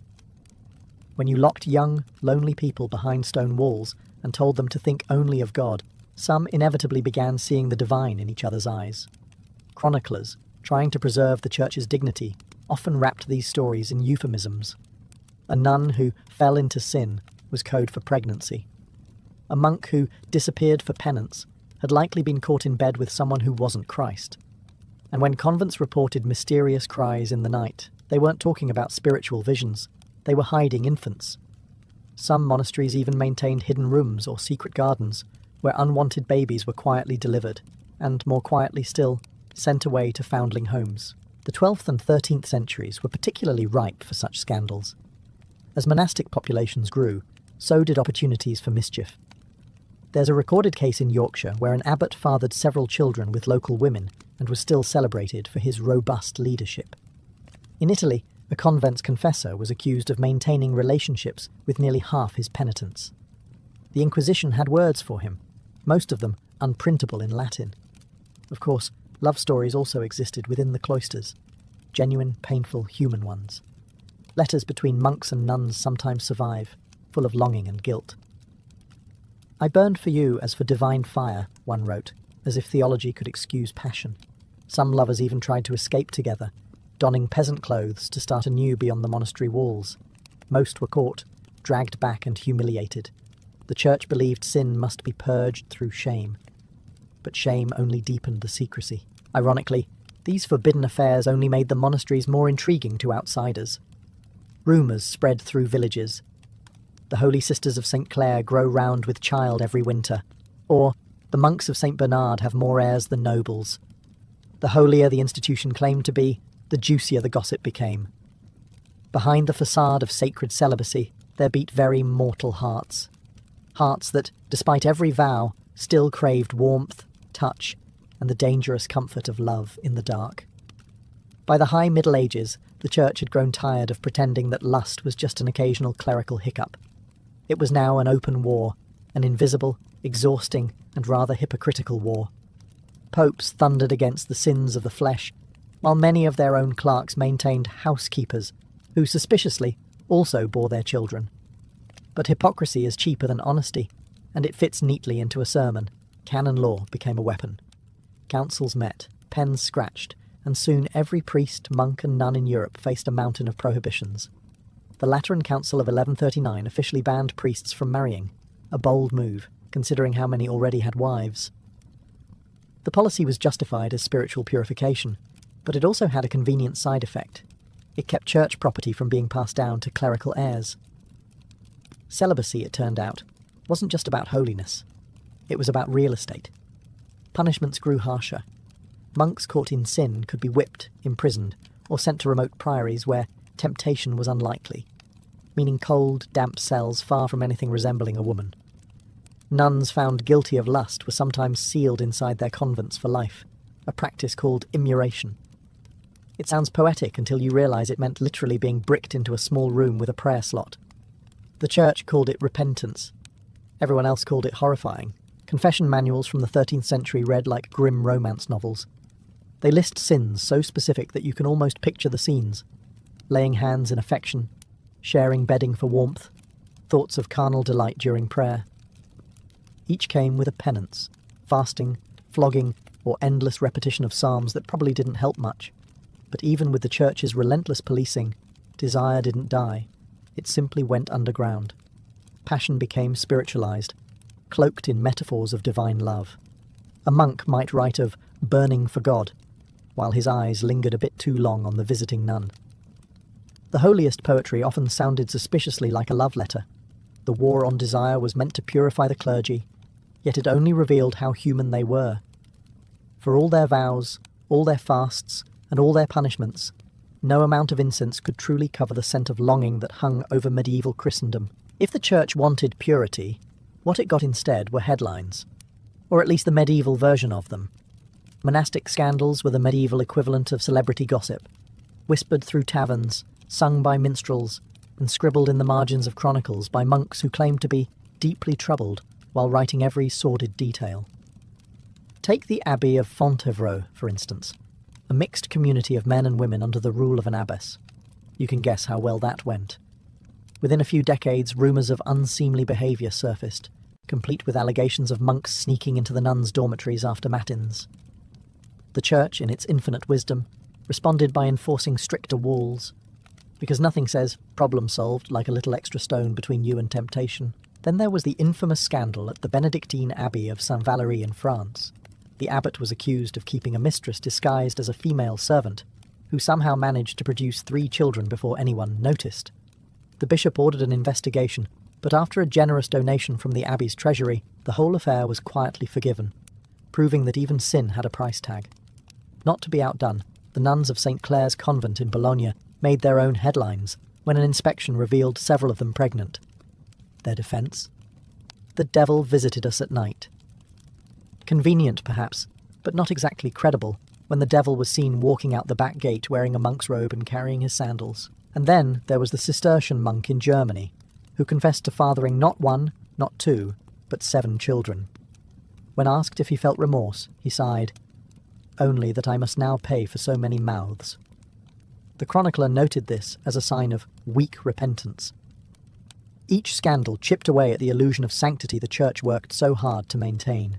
When you locked young, lonely people behind stone walls and told them to think only of God, some inevitably began seeing the divine in each other's eyes. Chroniclers, trying to preserve the church's dignity, often wrapped these stories in euphemisms. A nun who fell into sin was code for pregnancy. A monk who disappeared for penance had likely been caught in bed with someone who wasn't Christ. And when convents reported mysterious cries in the night, they weren't talking about spiritual visions. They were hiding infants. Some monasteries even maintained hidden rooms or secret gardens where unwanted babies were quietly delivered, and more quietly still, sent away to foundling homes. The 12th and 13th centuries were particularly ripe for such scandals. As monastic populations grew, so did opportunities for mischief. There's a recorded case in Yorkshire where an abbot fathered several children with local women and was still celebrated for his robust leadership. In Italy, a convent's confessor was accused of maintaining relationships with nearly half his penitents. The Inquisition had words for him, most of them unprintable in Latin. Of course, love stories also existed within the cloisters, genuine, painful, human ones. Letters between monks and nuns sometimes survive, full of longing and guilt. "I burned for you as for divine fire," one wrote, as if theology could excuse passion. Some lovers even tried to escape together, donning peasant clothes to start anew beyond the monastery walls. Most were caught, dragged back and humiliated. The church believed sin must be purged through shame. But shame only deepened the secrecy. Ironically, these forbidden affairs only made the monasteries more intriguing to outsiders. Rumours spread through villages. The Holy Sisters of St. Clare grow round with child every winter, or the monks of St. Bernard have more heirs than nobles. The holier the institution claimed to be, the juicier the gossip became. Behind the facade of sacred celibacy, there beat very mortal hearts. Hearts that, despite every vow, still craved warmth, touch, and the dangerous comfort of love in the dark. By the high Middle Ages, the church had grown tired of pretending that lust was just an occasional clerical hiccup. It was now an open war, an invisible, exhausting, and rather hypocritical war. Popes thundered against the sins of the flesh, while many of their own clerks maintained housekeepers, who suspiciously also bore their children. But hypocrisy is cheaper than honesty, and it fits neatly into a sermon. Canon law became a weapon. Councils met, pens scratched, and soon every priest, monk, and nun in Europe faced a mountain of prohibitions. The Lateran Council of 1139 officially banned priests from marrying, a bold move, considering how many already had wives. The policy was justified as spiritual purification, but it also had a convenient side effect. It kept church property from being passed down to clerical heirs. Celibacy, it turned out, wasn't just about holiness. It was about real estate. Punishments grew harsher. Monks caught in sin could be whipped, imprisoned, or sent to remote priories where temptation was unlikely, meaning cold, damp cells far from anything resembling a woman. Nuns found guilty of lust were sometimes sealed inside their convents for life, a practice called immuration. It sounds poetic until you realise it meant literally being bricked into a small room with a prayer slot. The church called it repentance. Everyone else called it horrifying. Confession manuals from the 13th century read like grim romance novels. They list sins so specific that you can almost picture the scenes. Laying hands in affection, sharing bedding for warmth, thoughts of carnal delight during prayer. Each came with a penance, fasting, flogging, or endless repetition of psalms that probably didn't help much. But even with the church's relentless policing, desire didn't die. It simply went underground. Passion became spiritualized, cloaked in metaphors of divine love. A monk might write of burning for God, while his eyes lingered a bit too long on the visiting nun. The holiest poetry often sounded suspiciously like a love letter. The war on desire was meant to purify the clergy, yet it only revealed how human they were. For all their vows, all their fasts, and all their punishments, no amount of incense could truly cover the scent of longing that hung over medieval Christendom. If the church wanted purity, what it got instead were headlines, or at least the medieval version of them. Monastic scandals were the medieval equivalent of celebrity gossip, whispered through taverns, sung by minstrels, and scribbled in the margins of chronicles by monks who claimed to be deeply troubled while writing every sordid detail. Take the Abbey of Fontevraud, for instance, a mixed community of men and women under the rule of an abbess. You can guess how well that went. Within a few decades, rumours of unseemly behaviour surfaced, complete with allegations of monks sneaking into the nuns' dormitories after matins. The church, in its infinite wisdom, responded by enforcing stricter walls, because nothing says problem solved like a little extra stone between you and temptation. Then there was the infamous scandal at the Benedictine Abbey of Saint-Valery in France. The abbot was accused of keeping a mistress disguised as a female servant, who somehow managed to produce 3 children before anyone noticed. The bishop ordered an investigation, but after a generous donation from the abbey's treasury, the whole affair was quietly forgiven, proving that even sin had a price tag. Not to be outdone, the nuns of St. Clare's convent in Bologna made their own headlines when an inspection revealed several of them pregnant. Their defence? The devil visited us at night. Convenient, perhaps, but not exactly credible, when the devil was seen walking out the back gate wearing a monk's robe and carrying his sandals. And then there was the Cistercian monk in Germany, who confessed to fathering not 1, not 2, but 7 children. When asked if he felt remorse, he sighed, "Only that I must now pay for so many mouths." The chronicler noted this as a sign of weak repentance. Each scandal chipped away at the illusion of sanctity the church worked so hard to maintain.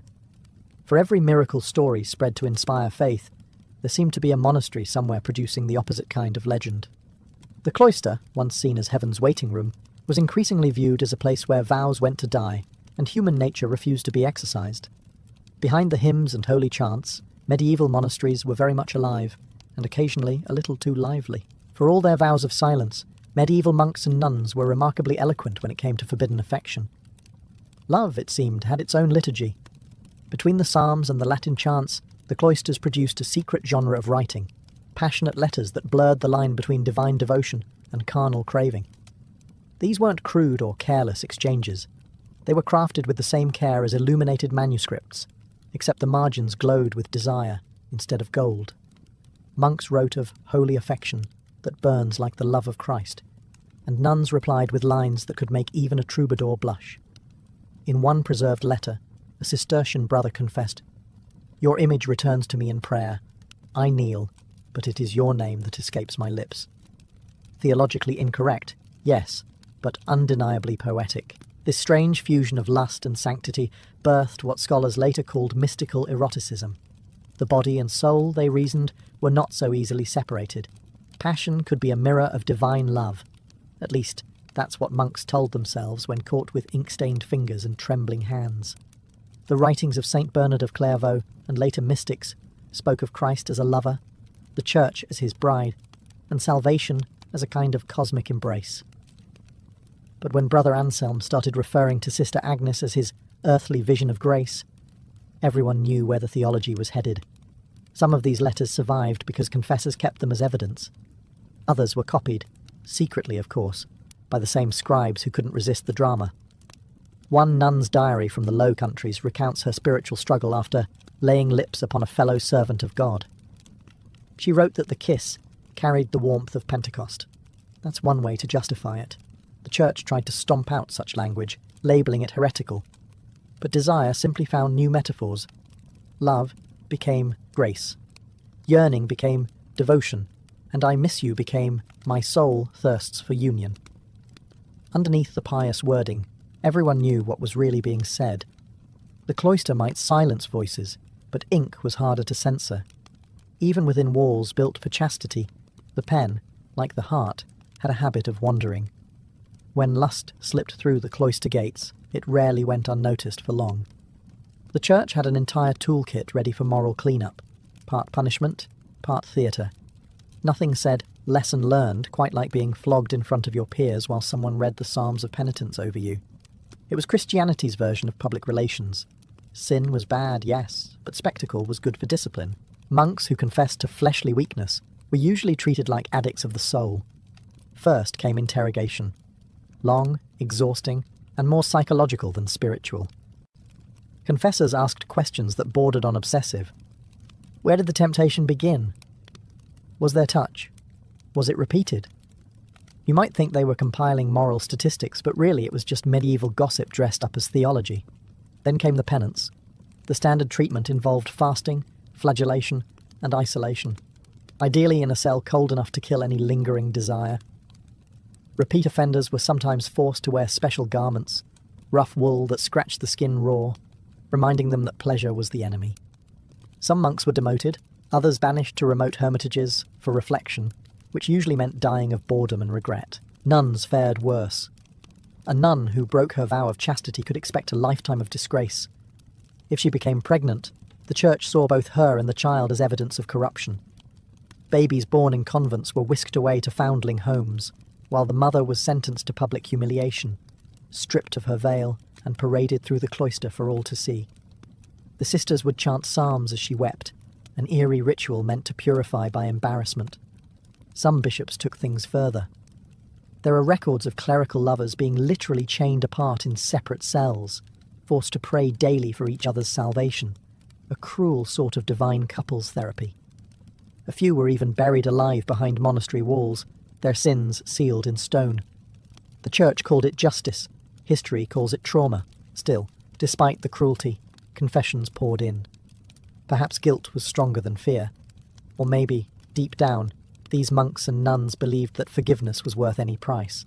For every miracle story spread to inspire faith, there seemed to be a monastery somewhere producing the opposite kind of legend. The cloister, once seen as heaven's waiting room, was increasingly viewed as a place where vows went to die and human nature refused to be exercised. Behind the hymns and holy chants, medieval monasteries were very much alive, and occasionally a little too lively. For all their vows of silence, medieval monks and nuns were remarkably eloquent when it came to forbidden affection. Love, it seemed, had its own liturgy. Between the psalms and the Latin chants, the cloisters produced a secret genre of writing, passionate letters that blurred the line between divine devotion and carnal craving. These weren't crude or careless exchanges. They were crafted with the same care as illuminated manuscripts, except the margins glowed with desire instead of gold. Monks wrote of holy affection that burns like the love of Christ, and nuns replied with lines that could make even a troubadour blush. In one preserved letter, a Cistercian brother confessed, "Your image returns to me in prayer. I kneel, but it is your name that escapes my lips." Theologically incorrect, yes, but undeniably poetic. This strange fusion of lust and sanctity birthed what scholars later called mystical eroticism. The body and soul, they reasoned, were not so easily separated. Passion could be a mirror of divine love. At least, that's what monks told themselves when caught with ink-stained fingers and trembling hands. The writings of Saint Bernard of Clairvaux and later mystics spoke of Christ as a lover, the Church as his bride, and salvation as a kind of cosmic embrace. But when Brother Anselm started referring to Sister Agnes as his earthly vision of grace, everyone knew where the theology was headed. Some of these letters survived because confessors kept them as evidence. Others were copied, secretly of course, by the same scribes who couldn't resist the drama. One nun's diary from the Low Countries recounts her spiritual struggle after laying lips upon a fellow servant of God. She wrote that the kiss carried the warmth of Pentecost. That's one way to justify it. The Church tried to stomp out such language, labelling it heretical. But desire simply found new metaphors. Love became grace. Yearning became devotion. And I miss you became my soul thirsts for union. Underneath the pious wording, everyone knew what was really being said. The cloister might silence voices, but ink was harder to censor. Even within walls built for chastity, the pen, like the heart, had a habit of wandering. When lust slipped through the cloister gates, it rarely went unnoticed for long. The Church had an entire toolkit ready for moral clean-up, part punishment, part theatre. Nothing said, lesson learned, quite like being flogged in front of your peers while someone read the Psalms of Penitence over you. It was Christianity's version of public relations. Sin was bad, yes, but spectacle was good for discipline. Monks who confessed to fleshly weakness were usually treated like addicts of the soul. First came interrogation. Long, exhausting, and more psychological than spiritual. Confessors asked questions that bordered on obsessive. Where did the temptation begin? Was there touch? Was it repeated? You might think they were compiling moral statistics, but really it was just medieval gossip dressed up as theology. Then came the penance. The standard treatment involved fasting, flagellation, and isolation, ideally in a cell cold enough to kill any lingering desire. Repeat offenders were sometimes forced to wear special garments, rough wool that scratched the skin raw, reminding them that pleasure was the enemy. Some monks were demoted, others banished to remote hermitages for reflection, which usually meant dying of boredom and regret. Nuns fared worse. A nun who broke her vow of chastity could expect a lifetime of disgrace. If she became pregnant, the Church saw both her and the child as evidence of corruption. Babies born in convents were whisked away to foundling homes, while the mother was sentenced to public humiliation, stripped of her veil and paraded through the cloister for all to see. The sisters would chant psalms as she wept, an eerie ritual meant to purify by embarrassment. Some bishops took things further. There are records of clerical lovers being literally chained apart in separate cells, forced to pray daily for each other's salvation, a cruel sort of divine couples therapy. A few were even buried alive behind monastery walls, their sins sealed in stone. The Church called it justice. History calls it trauma. Still, despite the cruelty, confessions poured in. Perhaps guilt was stronger than fear. Or maybe, deep down, these monks and nuns believed that forgiveness was worth any price.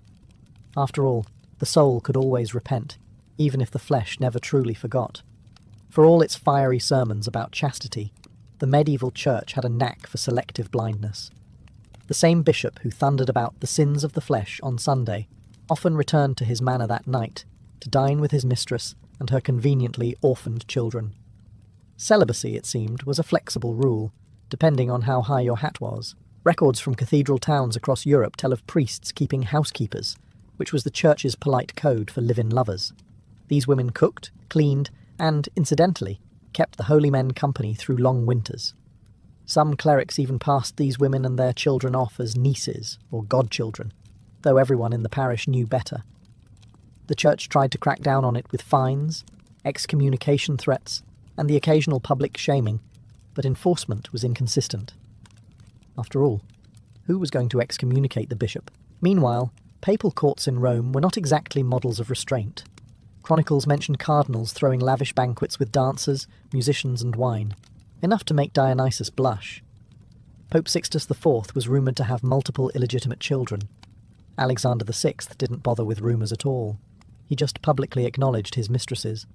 After all, the soul could always repent, even if the flesh never truly forgot. For all its fiery sermons about chastity, the medieval church had a knack for selective blindness. The same bishop who thundered about the sins of the flesh on Sunday often returned to his manor that night to dine with his mistress and her conveniently orphaned children. Celibacy, it seemed, was a flexible rule, depending on how high your hat was. Records from cathedral towns across Europe tell of priests keeping housekeepers, which was the church's polite code for live-in lovers. These women cooked, cleaned, and, incidentally, kept the holy men company through long winters. Some clerics even passed these women and their children off as nieces or godchildren, though everyone in the parish knew better. The church tried to crack down on it with fines, excommunication threats, and the occasional public shaming, but enforcement was inconsistent. After all, who was going to excommunicate the bishop? Meanwhile, papal courts in Rome were not exactly models of restraint. Chronicles mention cardinals throwing lavish banquets with dancers, musicians and wine, enough to make Dionysus blush. Pope Sixtus IV was rumoured to have multiple illegitimate children. Alexander VI didn't bother with rumours at all. He just publicly acknowledged his mistresses.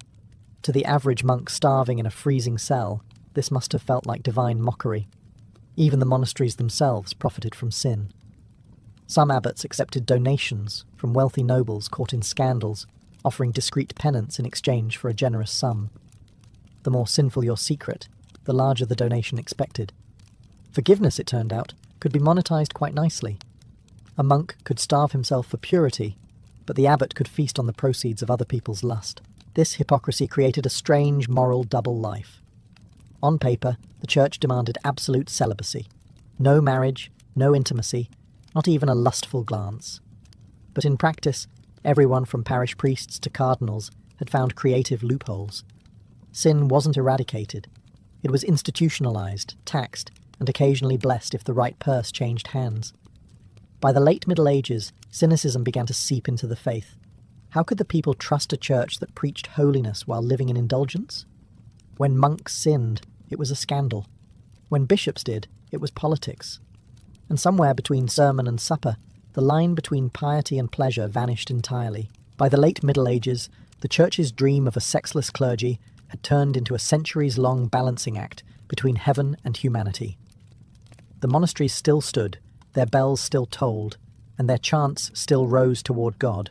To the average monk starving in a freezing cell, this must have felt like divine mockery. Even the monasteries themselves profited from sin. Some abbots accepted donations from wealthy nobles caught in scandals, offering discreet penance in exchange for a generous sum. The more sinful your secret, the larger the donation expected. Forgiveness, it turned out, could be monetized quite nicely. A monk could starve himself for purity, but the abbot could feast on the proceeds of other people's lust. This hypocrisy created a strange moral double life. On paper, the church demanded absolute celibacy. No marriage, no intimacy, not even a lustful glance. But in practice, everyone from parish priests to cardinals had found creative loopholes. Sin wasn't eradicated. It was institutionalized, taxed, and occasionally blessed if the right purse changed hands. By the late Middle Ages, cynicism began to seep into the faith. How could the people trust a church that preached holiness while living in indulgence? When monks sinned, it was a scandal. When bishops did, it was politics. And somewhere between sermon and supper, the line between piety and pleasure vanished entirely. By the late Middle Ages, the church's dream of a sexless clergy had turned into a centuries-long balancing act between heaven and humanity. The monasteries still stood, their bells still tolled, and their chants still rose toward God.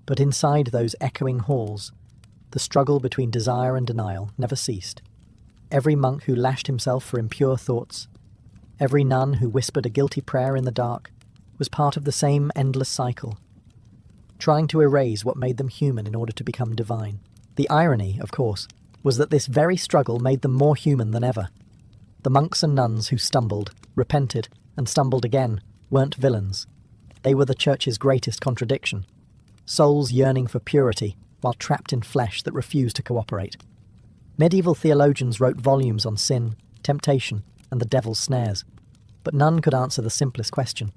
But inside those echoing halls, the struggle between desire and denial never ceased. Every monk who lashed himself for impure thoughts, every nun who whispered a guilty prayer in the dark, was part of the same endless cycle, trying to erase what made them human in order to become divine. The irony, of course, was that this very struggle made them more human than ever. The monks and nuns who stumbled, repented, and stumbled again weren't villains. They were the church's greatest contradiction. Souls yearning for purity while trapped in flesh that refused to cooperate. Medieval theologians wrote volumes on sin, temptation, and the devil's snares, but none could answer the simplest question.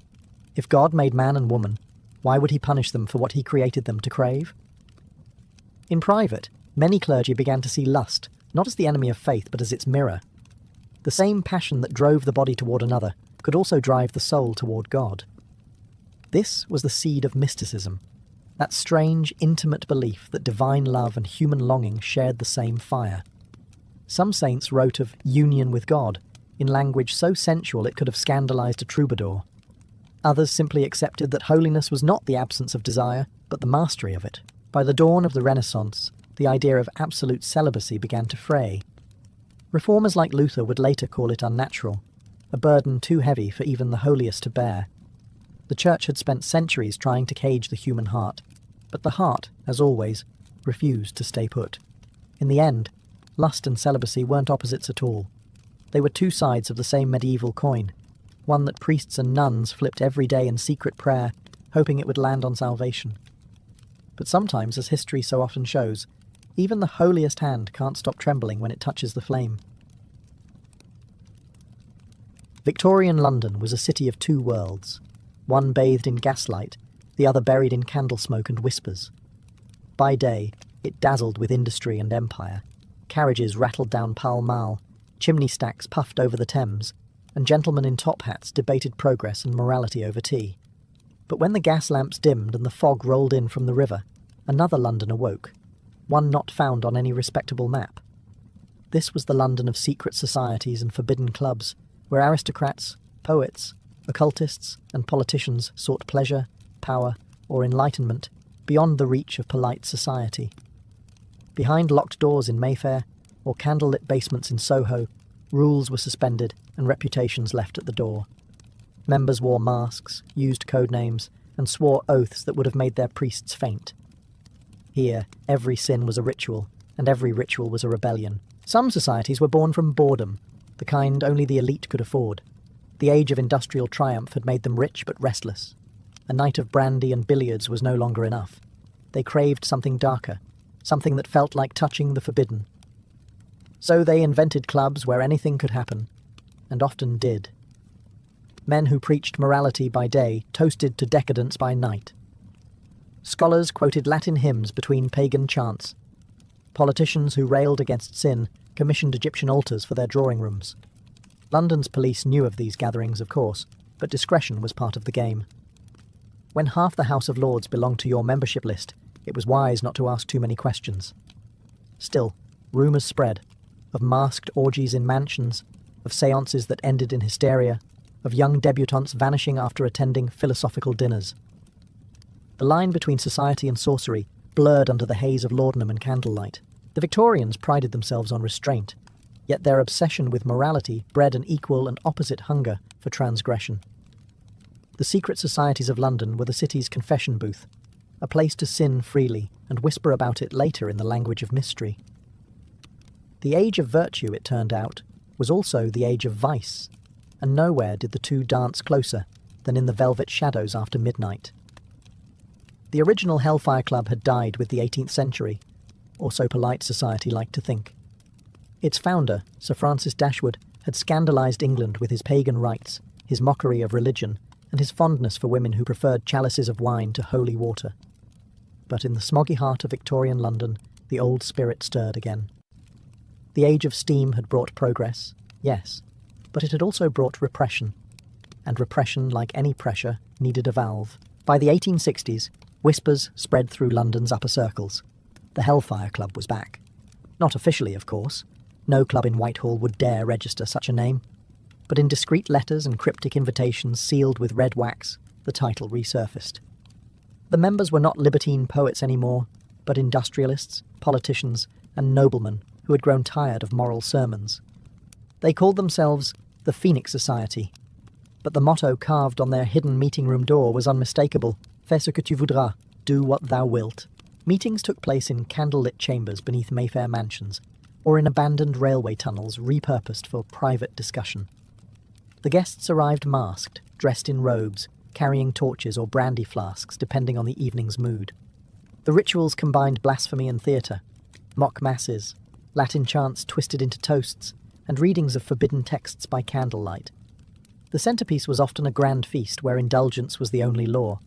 If God made man and woman, why would he punish them for what he created them to crave? In private, many clergy began to see lust, not as the enemy of faith, but as its mirror. The same passion that drove the body toward another could also drive the soul toward God. This was the seed of mysticism, that strange, intimate belief that divine love and human longing shared the same fire. Some saints wrote of union with God in language so sensual it could have scandalized a troubadour. Others simply accepted that holiness was not the absence of desire, but the mastery of it. By the dawn of the Renaissance, the idea of absolute celibacy began to fray. Reformers like Luther would later call it unnatural, a burden too heavy for even the holiest to bear. The Church had spent centuries trying to cage the human heart, but the heart, as always, refused to stay put. In the end, lust and celibacy weren't opposites at all. They were two sides of the same medieval coin, one that priests and nuns flipped every day in secret prayer, hoping it would land on salvation. But sometimes, as history so often shows, even the holiest hand can't stop trembling when it touches the flame. Victorian London was a city of two worlds, one bathed in gaslight, the other buried in candle smoke and whispers. By day, it dazzled with industry and empire. carriages rattled down Pall Mall, chimney stacks puffed over the Thames, and gentlemen in top hats debated progress and morality over tea. But when the gas lamps dimmed and the fog rolled in from the river, another London awoke, one not found on any respectable map. This was the London of secret societies and forbidden clubs, where aristocrats, poets, occultists, and politicians sought pleasure, power, or enlightenment beyond the reach of polite society. Behind locked doors in Mayfair, or candlelit basements in Soho, rules were suspended and reputations left at the door. Members wore masks, used code names, and swore oaths that would have made their priests faint. Here, every sin was a ritual, and every ritual was a rebellion. Some societies were born from boredom, the kind only the elite could afford. The age of industrial triumph had made them rich but restless. A night of brandy and billiards was no longer enough. They craved something darker, something that felt like touching the forbidden. So they invented clubs where anything could happen, and often did. Men who preached morality by day toasted to decadence by night. Scholars quoted Latin hymns between pagan chants. Politicians who railed against sin commissioned Egyptian altars for their drawing rooms. London's police knew of these gatherings, of course, but discretion was part of the game. When half the House of Lords belonged to your membership list, it was wise not to ask too many questions. Still, rumours spread, of masked orgies in mansions, of séances that ended in hysteria, of young debutantes vanishing after attending philosophical dinners. The line between society and sorcery blurred under the haze of laudanum and candlelight. The Victorians prided themselves on restraint, yet their obsession with morality bred an equal and opposite hunger for transgression. The secret societies of London were the city's confession booth, a place to sin freely and whisper about it later in the language of mystery. The age of virtue, it turned out, was also the age of vice, and nowhere did the two dance closer than in the velvet shadows after midnight. The original Hellfire Club had died with the 18th century, or so polite society liked to think. Its founder, Sir Francis Dashwood, had scandalised England with his pagan rites, his mockery of religion, and his fondness for women who preferred chalices of wine to holy water. But in the smoggy heart of Victorian London, the old spirit stirred again. The age of steam had brought progress, yes, but it had also brought repression. And repression, like any pressure, needed a valve. By the 1860s, whispers spread through London's upper circles. The Hellfire Club was back. Not officially, of course. No club in Whitehall would dare register such a name. But in discreet letters and cryptic invitations sealed with red wax, the title resurfaced. The members were not libertine poets anymore, but industrialists, politicians, and noblemen who had grown tired of moral sermons. They called themselves the Phoenix Society, but the motto carved on their hidden meeting room door was unmistakable: Fais ce que tu voudras, do what thou wilt. Meetings took place in candlelit chambers beneath Mayfair mansions, or in abandoned railway tunnels repurposed for private discussion. The guests arrived masked, dressed in robes, carrying torches or brandy flasks depending on the evening's mood. The rituals combined blasphemy and theatre, mock masses, Latin chants twisted into toasts, and readings of forbidden texts by candlelight. The centrepiece was often a grand feast where indulgence was the only law: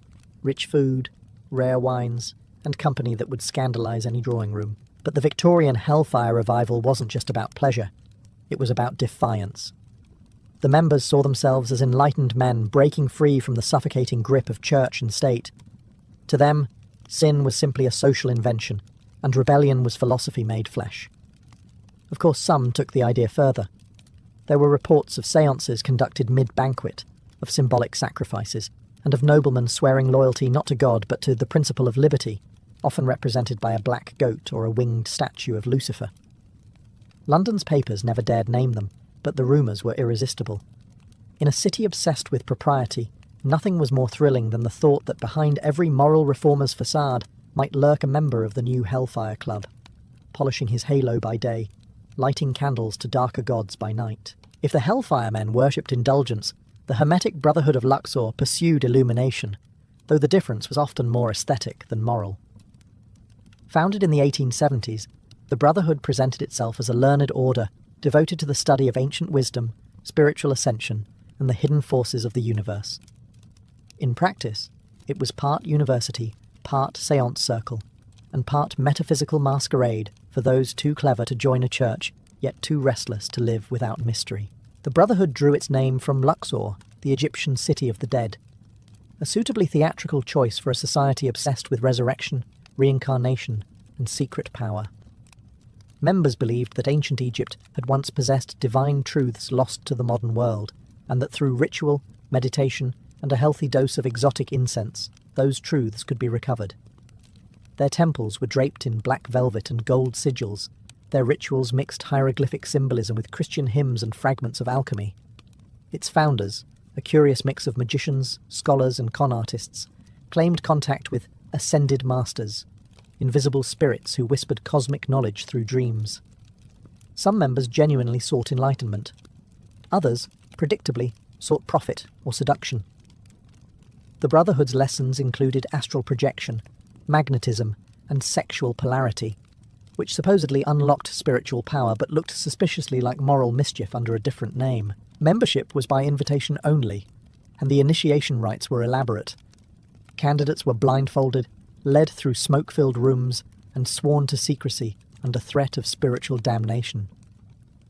rich food, rare wines, and company that would scandalise any drawing room. But the Victorian Hellfire revival wasn't just about pleasure, it was about defiance. The members saw themselves as enlightened men breaking free from the suffocating grip of church and state. To them, sin was simply a social invention, and rebellion was philosophy made flesh. Of course, some took the idea further. There were reports of séances conducted mid-banquet, of symbolic sacrifices, and of noblemen swearing loyalty not to God but to the principle of liberty, often represented by a black goat or a winged statue of Lucifer. London's papers never dared name them, but the rumours were irresistible. In a city obsessed with propriety, nothing was more thrilling than the thought that behind every moral reformer's facade might lurk a member of the new Hellfire Club, polishing his halo by day, lighting candles to darker gods by night. If the Hellfire men worshipped indulgence, the Hermetic Brotherhood of Luxor pursued illumination, though the difference was often more aesthetic than moral. Founded in the 1870s, the Brotherhood presented itself as a learned order devoted to the study of ancient wisdom, spiritual ascension, and the hidden forces of the universe. In practice, it was part university, part séance circle, and part metaphysical masquerade for those too clever to join a church, yet too restless to live without mystery. The Brotherhood drew its name from Luxor, the Egyptian city of the dead, a suitably theatrical choice for a society obsessed with resurrection, reincarnation, and secret power. Members believed that ancient Egypt had once possessed divine truths lost to the modern world, and that through ritual, meditation, and a healthy dose of exotic incense, those truths could be recovered. Their temples were draped in black velvet and gold sigils. Their rituals mixed hieroglyphic symbolism with Christian hymns and fragments of alchemy. Its founders, a curious mix of magicians, scholars, and con artists, claimed contact with ascended masters, invisible spirits who whispered cosmic knowledge through dreams. Some members genuinely sought enlightenment. Others, predictably, sought profit or seduction. The Brotherhood's lessons included astral projection, magnetism, and sexual polarity, which supposedly unlocked spiritual power but looked suspiciously like moral mischief under a different name. Membership was by invitation only, and the initiation rites were elaborate. Candidates were blindfolded, led through smoke-filled rooms, and sworn to secrecy under threat of spiritual damnation.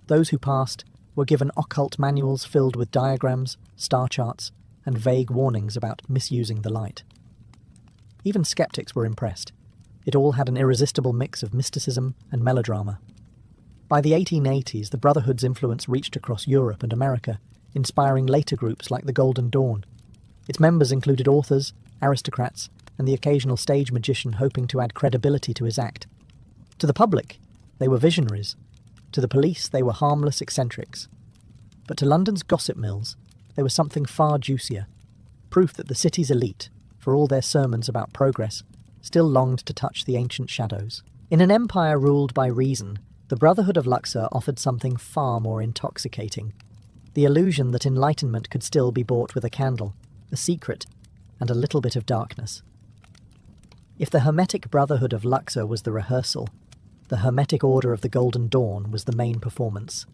Those who passed were given occult manuals filled with diagrams, star charts, and vague warnings about misusing the light. Even skeptics were impressed. It all had an irresistible mix of mysticism and melodrama. By the 1880s, the Brotherhood's influence reached across Europe and America, inspiring later groups like the Golden Dawn. Its members included authors, aristocrats, and the occasional stage magician hoping to add credibility to his act. To the public, they were visionaries. To the police, they were harmless eccentrics. But to London's gossip mills, they were something far juicier, proof that the city's elite, for all their sermons about progress, still longed to touch the ancient shadows. In an empire ruled by reason, the Brotherhood of Luxor offered something far more intoxicating: the illusion that enlightenment could still be bought with a candle, a secret, and a little bit of darkness. If the Hermetic Brotherhood of Luxor was the rehearsal, the Hermetic Order of the Golden Dawn was the main performance,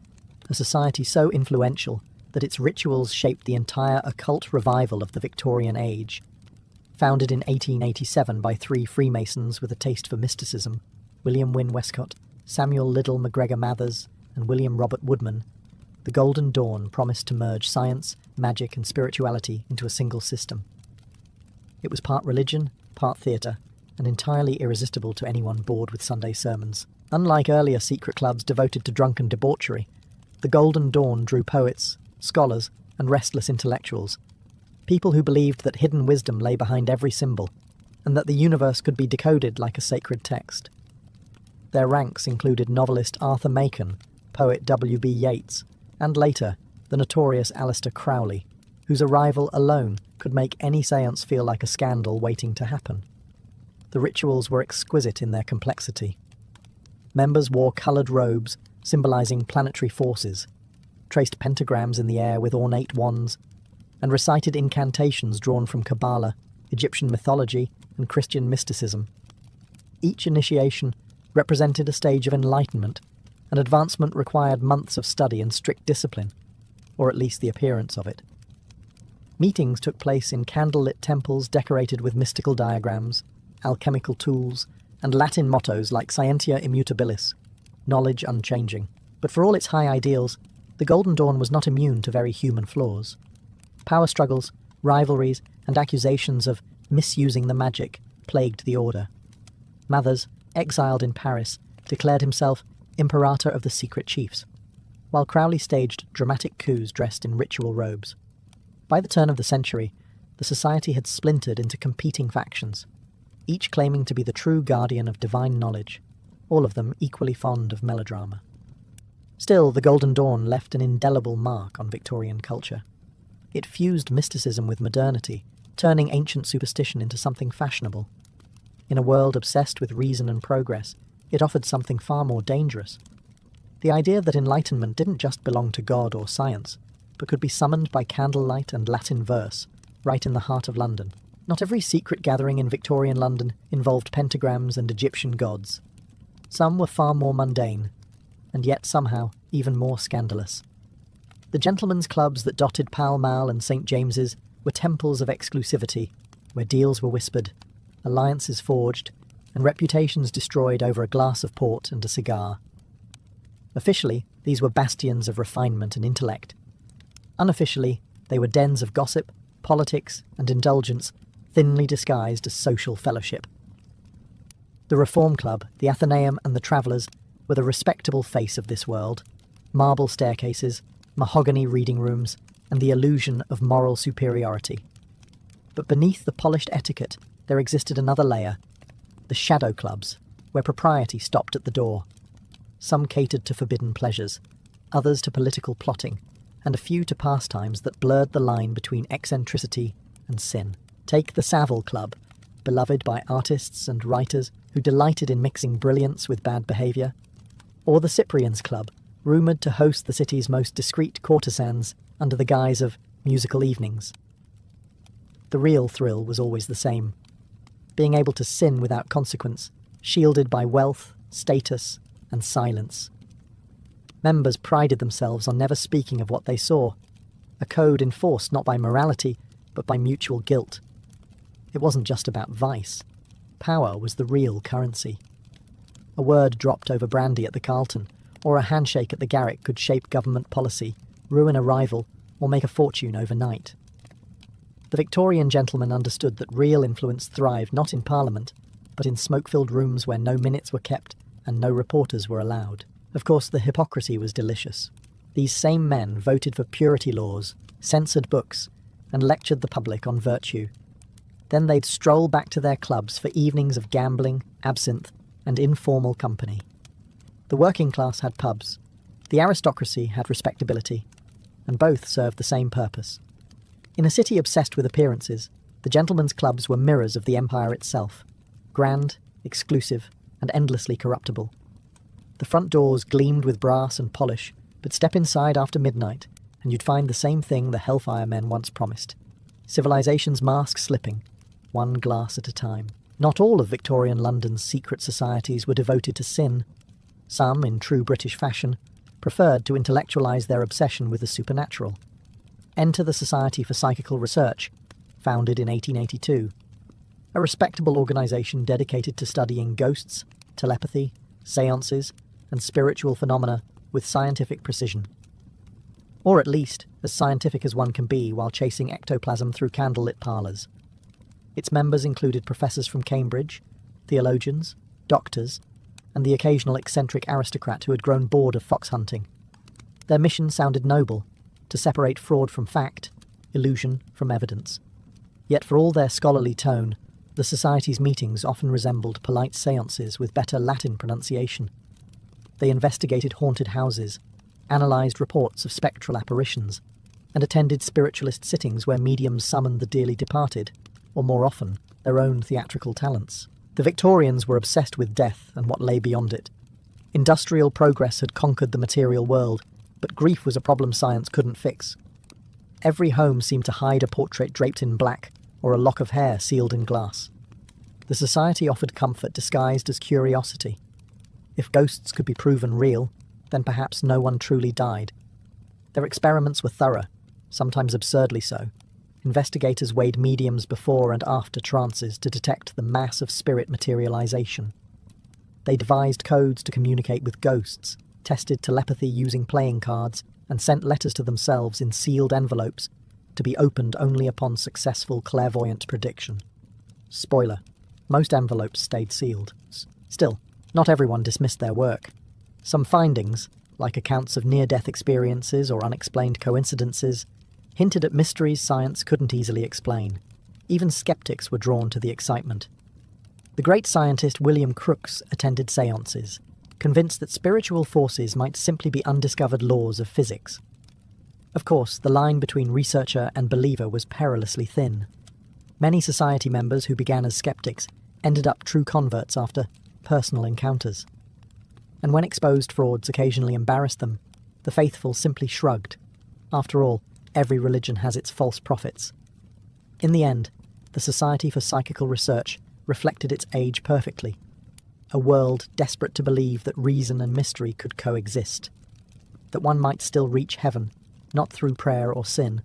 a society so influential that its rituals shaped the entire occult revival of the Victorian age. Founded in 1887 by three Freemasons with a taste for mysticism, William Wynne Westcott, Samuel Liddell MacGregor Mathers, and William Robert Woodman, the Golden Dawn promised to merge science, magic, and spirituality into a single system. It was part religion, part theatre, and entirely irresistible to anyone bored with Sunday sermons. Unlike earlier secret clubs devoted to drunken debauchery, the Golden Dawn drew poets, scholars, and restless intellectuals, people who believed that hidden wisdom lay behind every symbol, and that the universe could be decoded like a sacred text. Their ranks included novelist Arthur Machen, poet W.B. Yeats, and later, the notorious Aleister Crowley, whose arrival alone could make any séance feel like a scandal waiting to happen. The rituals were exquisite in their complexity. Members wore coloured robes symbolising planetary forces, traced pentagrams in the air with ornate wands, and recited incantations drawn from Kabbalah, Egyptian mythology, and Christian mysticism. Each initiation represented a stage of enlightenment, and advancement required months of study and strict discipline, or at least the appearance of it. Meetings took place in candlelit temples decorated with mystical diagrams, alchemical tools, and Latin mottos like Scientia Immutabilis, knowledge unchanging. But for all its high ideals, the Golden Dawn was not immune to very human flaws. Power struggles, rivalries, and accusations of misusing the magic plagued the order. Mathers, exiled in Paris, declared himself Imperator of the Secret Chiefs, while Crowley staged dramatic coups dressed in ritual robes. By the turn of the century, the society had splintered into competing factions, each claiming to be the true guardian of divine knowledge, all of them equally fond of melodrama. Still, the Golden Dawn left an indelible mark on Victorian culture. It fused mysticism with modernity, turning ancient superstition into something fashionable. In a world obsessed with reason and progress, it offered something far more dangerous. The idea that enlightenment didn't just belong to God or science, but could be summoned by candlelight and Latin verse, right in the heart of London. Not every secret gathering in Victorian London involved pentagrams and Egyptian gods. Some were far more mundane, and yet somehow even more scandalous. The gentlemen's clubs that dotted Pall Mall and St. James's were temples of exclusivity, where deals were whispered, alliances forged, and reputations destroyed over a glass of port and a cigar. Officially, these were bastions of refinement and intellect. Unofficially, they were dens of gossip, politics, and indulgence, thinly disguised as social fellowship. The Reform Club, the Athenaeum, and the Travellers were the respectable face of this world. Marble staircases, mahogany reading rooms, and the illusion of moral superiority. But beneath the polished etiquette, there existed another layer, the shadow clubs, where propriety stopped at the door. Some catered to forbidden pleasures, others to political plotting, and a few to pastimes that blurred the line between eccentricity and sin. Take the Savile Club, beloved by artists and writers who delighted in mixing brilliance with bad behaviour, or the Cyprian's Club, rumoured to host the city's most discreet courtesans under the guise of musical evenings. The real thrill was always the same, being able to sin without consequence, shielded by wealth, status, and silence. Members prided themselves on never speaking of what they saw, a code enforced not by morality, but by mutual guilt. It wasn't just about vice. Power was the real currency. A word dropped over brandy at the Carlton, or a handshake at the Garrick could shape government policy, ruin a rival, or make a fortune overnight. The Victorian gentleman understood that real influence thrived not in Parliament, but in smoke-filled rooms where no minutes were kept and no reporters were allowed. Of course, the hypocrisy was delicious. These same men voted for purity laws, censored books, and lectured the public on virtue. Then they'd stroll back to their clubs for evenings of gambling, absinthe, and informal company. The working class had pubs, the aristocracy had respectability, and both served the same purpose. In a city obsessed with appearances, the gentlemen's clubs were mirrors of the empire itself, grand, exclusive, and endlessly corruptible. The front doors gleamed with brass and polish, but step inside after midnight, and you'd find the same thing the Hellfire men once promised. Civilization's mask slipping, one glass at a time. Not all of Victorian London's secret societies were devoted to sin. Some, in true British fashion, preferred to intellectualize their obsession with the supernatural. Enter the Society for Psychical Research, founded in 1882. A respectable organization dedicated to studying ghosts, telepathy, seances, and spiritual phenomena with scientific precision. Or at least, as scientific as one can be while chasing ectoplasm through candlelit parlours. Its members included professors from Cambridge, theologians, doctors, and the occasional eccentric aristocrat who had grown bored of fox hunting. Their mission sounded noble, to separate fraud from fact, illusion from evidence. Yet for all their scholarly tone, the Society's meetings often resembled polite séances with better Latin pronunciation. They investigated haunted houses, analysed reports of spectral apparitions, and attended spiritualist sittings where mediums summoned the dearly departed, or more often, their own theatrical talents. The Victorians were obsessed with death and what lay beyond it. Industrial progress had conquered the material world, but grief was a problem science couldn't fix. Every home seemed to hide a portrait draped in black, or a lock of hair sealed in glass. The Society offered comfort disguised as curiosity. If ghosts could be proven real, then perhaps no one truly died. Their experiments were thorough, sometimes absurdly so. Investigators weighed mediums before and after trances to detect the mass of spirit materialization. They devised codes to communicate with ghosts, tested telepathy using playing cards, and sent letters to themselves in sealed envelopes to be opened only upon successful clairvoyant prediction. Spoiler, most envelopes stayed sealed. Still, not everyone dismissed their work. Some findings, like accounts of near-death experiences or unexplained coincidences, hinted at mysteries science couldn't easily explain. Even skeptics were drawn to the excitement. The great scientist William Crookes attended séances, convinced that spiritual forces might simply be undiscovered laws of physics. Of course, the line between researcher and believer was perilously thin. Many Society members who began as skeptics ended up true converts after personal encounters. And when exposed frauds occasionally embarrassed them, the faithful simply shrugged. After all, every religion has its false prophets. In the end, the Society for Psychical Research reflected its age perfectly. A world desperate to believe that reason and mystery could coexist. That one might still reach heaven, not through prayer or sin,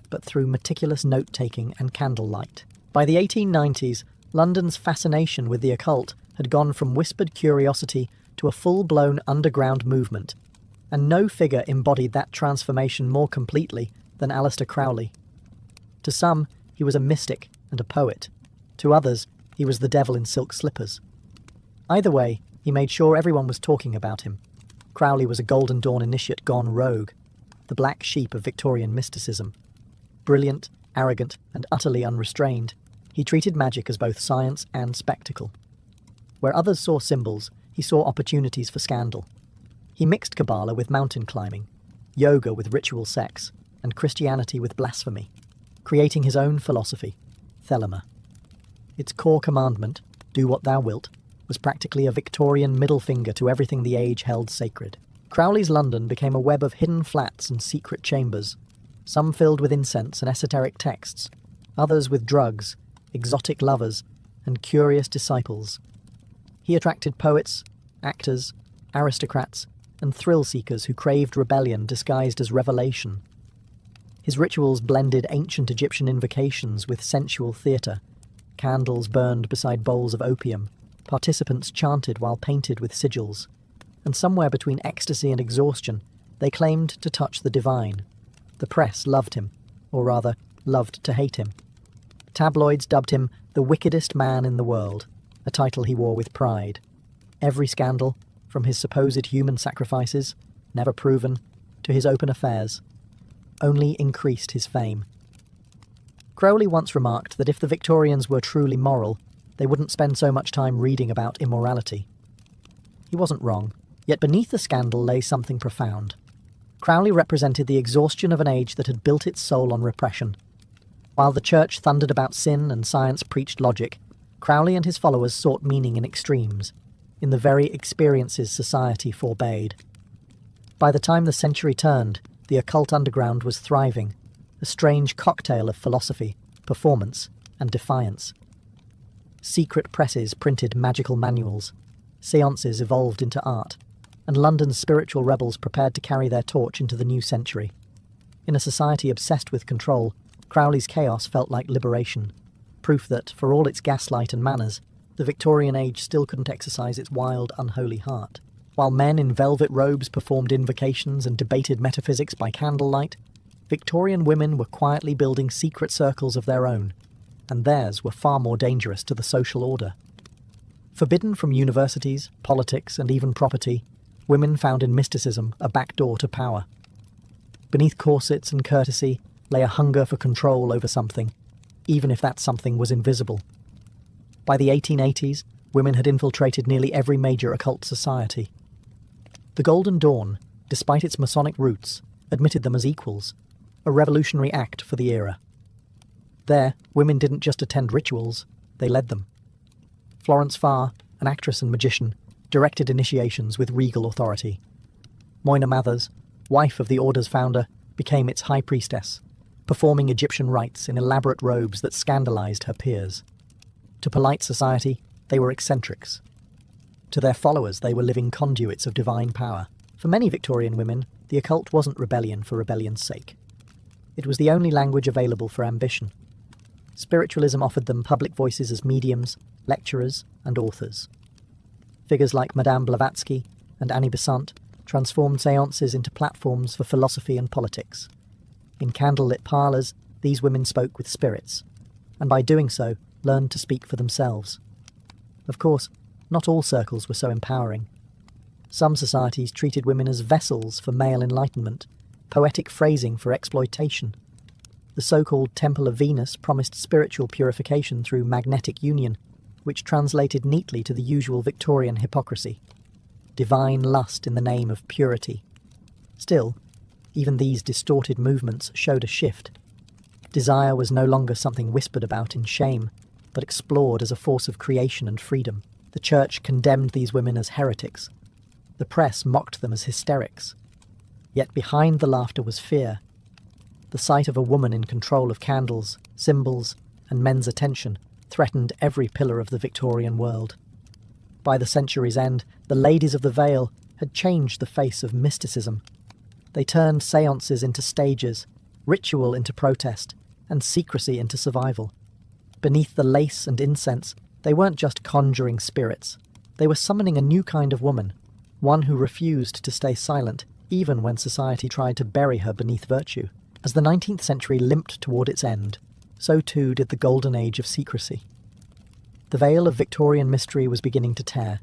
but through meticulous note-taking and candlelight. By the 1890s, London's fascination with the occult had gone from whispered curiosity to a full-blown underground movement, and no figure embodied that transformation more completely than Aleister Crowley. To some, he was a mystic and a poet. To others, he was the devil in silk slippers. Either way, he made sure everyone was talking about him. Crowley was a Golden Dawn initiate gone rogue, the black sheep of Victorian mysticism. Brilliant, arrogant, and utterly unrestrained, he treated magic as both science and spectacle. Where others saw symbols, he saw opportunities for scandal. He mixed Kabbalah with mountain climbing, yoga with ritual sex, and Christianity with blasphemy, creating his own philosophy, Thelema. Its core commandment, do what thou wilt, was practically a Victorian middle finger to everything the age held sacred. Crowley's London became a web of hidden flats and secret chambers, some filled with incense and esoteric texts, others with drugs, exotic lovers, and curious disciples. He attracted poets, actors, aristocrats, and thrill-seekers who craved rebellion disguised as revelation. His rituals blended ancient Egyptian invocations with sensual theatre. Candles burned beside bowls of opium, participants chanted while painted with sigils, and somewhere between ecstasy and exhaustion, they claimed to touch the divine. The press loved him, or rather, loved to hate him. Tabloids dubbed him the wickedest man in the world, a title he wore with pride. Every scandal, from his supposed human sacrifices, never proven, to his open affairs, only increased his fame. Crowley once remarked that if the Victorians were truly moral, they wouldn't spend so much time reading about immorality. He wasn't wrong, yet beneath the scandal lay something profound. Crowley represented the exhaustion of an age that had built its soul on repression. While the church thundered about sin and science preached logic, Crowley and his followers sought meaning in extremes, in the very experiences society forbade. By the time the century turned, the occult underground was thriving, a strange cocktail of philosophy, performance, and defiance. Secret presses printed magical manuals, seances evolved into art, and London's spiritual rebels prepared to carry their torch into the new century. In a society obsessed with control, Crowley's chaos felt like liberation, proof that, for all its gaslight and manners, the Victorian age still couldn't exercise its wild, unholy heart. While men in velvet robes performed invocations and debated metaphysics by candlelight, Victorian women were quietly building secret circles of their own, and theirs were far more dangerous to the social order. Forbidden from universities, politics, and even property, women found in mysticism a backdoor to power. Beneath corsets and courtesy lay a hunger for control over something, even if that something was invisible. By the 1880s, women had infiltrated nearly every major occult society. The Golden Dawn, despite its Masonic roots, admitted them as equals, a revolutionary act for the era. There, women didn't just attend rituals, they led them. Florence Farr, an actress and magician, directed initiations with regal authority. Moina Mathers, wife of the Order's founder, became its high priestess, performing Egyptian rites in elaborate robes that scandalized her peers. To polite society, they were eccentrics. To their followers, they were living conduits of divine power. For many Victorian women, the occult wasn't rebellion for rebellion's sake. It was the only language available for ambition. Spiritualism offered them public voices as mediums, lecturers, and authors. Figures like Madame Blavatsky and Annie Besant transformed séances into platforms for philosophy and politics. In candlelit parlours, these women spoke with spirits, and by doing so, learned to speak for themselves. Of course, not all circles were so empowering. Some societies treated women as vessels for male enlightenment, poetic phrasing for exploitation. The so-called Temple of Venus promised spiritual purification through magnetic union, which translated neatly to the usual Victorian hypocrisy. Divine lust in the name of purity. Still, even these distorted movements showed a shift. Desire was no longer something whispered about in shame, but explored as a force of creation and freedom. The church condemned these women as heretics. The press mocked them as hysterics. Yet behind the laughter was fear. The sight of a woman in control of candles, symbols, and men's attention threatened every pillar of the Victorian world. By the century's end, the ladies of the veil had changed the face of mysticism. They turned séances into stages, ritual into protest, and secrecy into survival. Beneath the lace and incense, they weren't just conjuring spirits. They were summoning a new kind of woman, one who refused to stay silent, even when society tried to bury her beneath virtue. As the 19th century limped toward its end, so too did the golden age of secrecy. The veil of Victorian mystery was beginning to tear,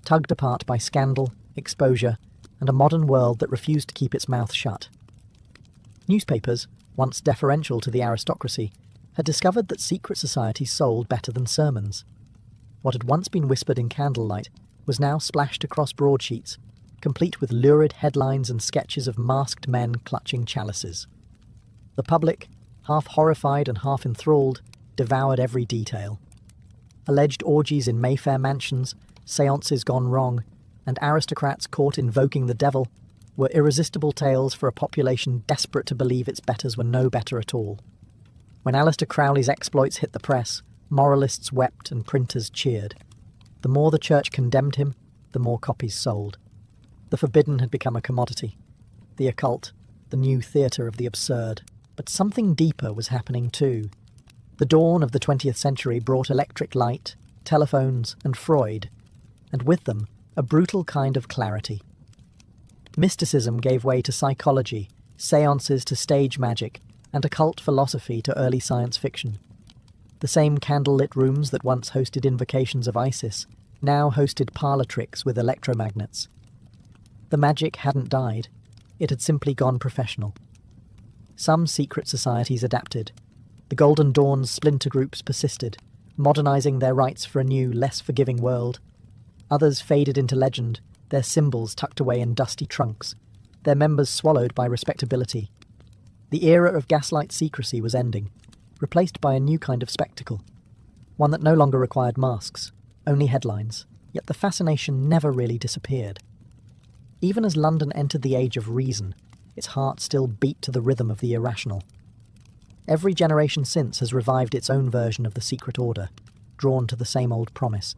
tugged apart by scandal, exposure, and a modern world that refused to keep its mouth shut. Newspapers, once deferential to the aristocracy, had discovered that secret societies sold better than sermons. What had once been whispered in candlelight was now splashed across broadsheets, complete with lurid headlines and sketches of masked men clutching chalices. The public, half horrified and half enthralled, devoured every detail. Alleged orgies in Mayfair mansions, seances gone wrong, and aristocrats caught invoking the devil were irresistible tales for a population desperate to believe its betters were no better at all. When Aleister Crowley's exploits hit the press, moralists wept and printers cheered. The more the church condemned him, the more copies sold. The forbidden had become a commodity. The occult, the new theatre of the absurd. But something deeper was happening too. The dawn of the 20th century brought electric light, telephones, and Freud, and with them, a brutal kind of clarity. Mysticism gave way to psychology, seances to stage magic, and occult philosophy to early science fiction. The same candlelit rooms that once hosted invocations of Isis now hosted parlour tricks with electromagnets. The magic hadn't died, it had simply gone professional. Some secret societies adapted. The Golden Dawn's splinter groups persisted, modernising their rites for a new, less forgiving world. Others faded into legend, their symbols tucked away in dusty trunks, their members swallowed by respectability. The era of gaslight secrecy was ending, replaced by a new kind of spectacle, one that no longer required masks, only headlines, yet the fascination never really disappeared. Even as London entered the age of reason, its heart still beat to the rhythm of the irrational. Every generation since has revived its own version of the secret order, drawn to the same old promise,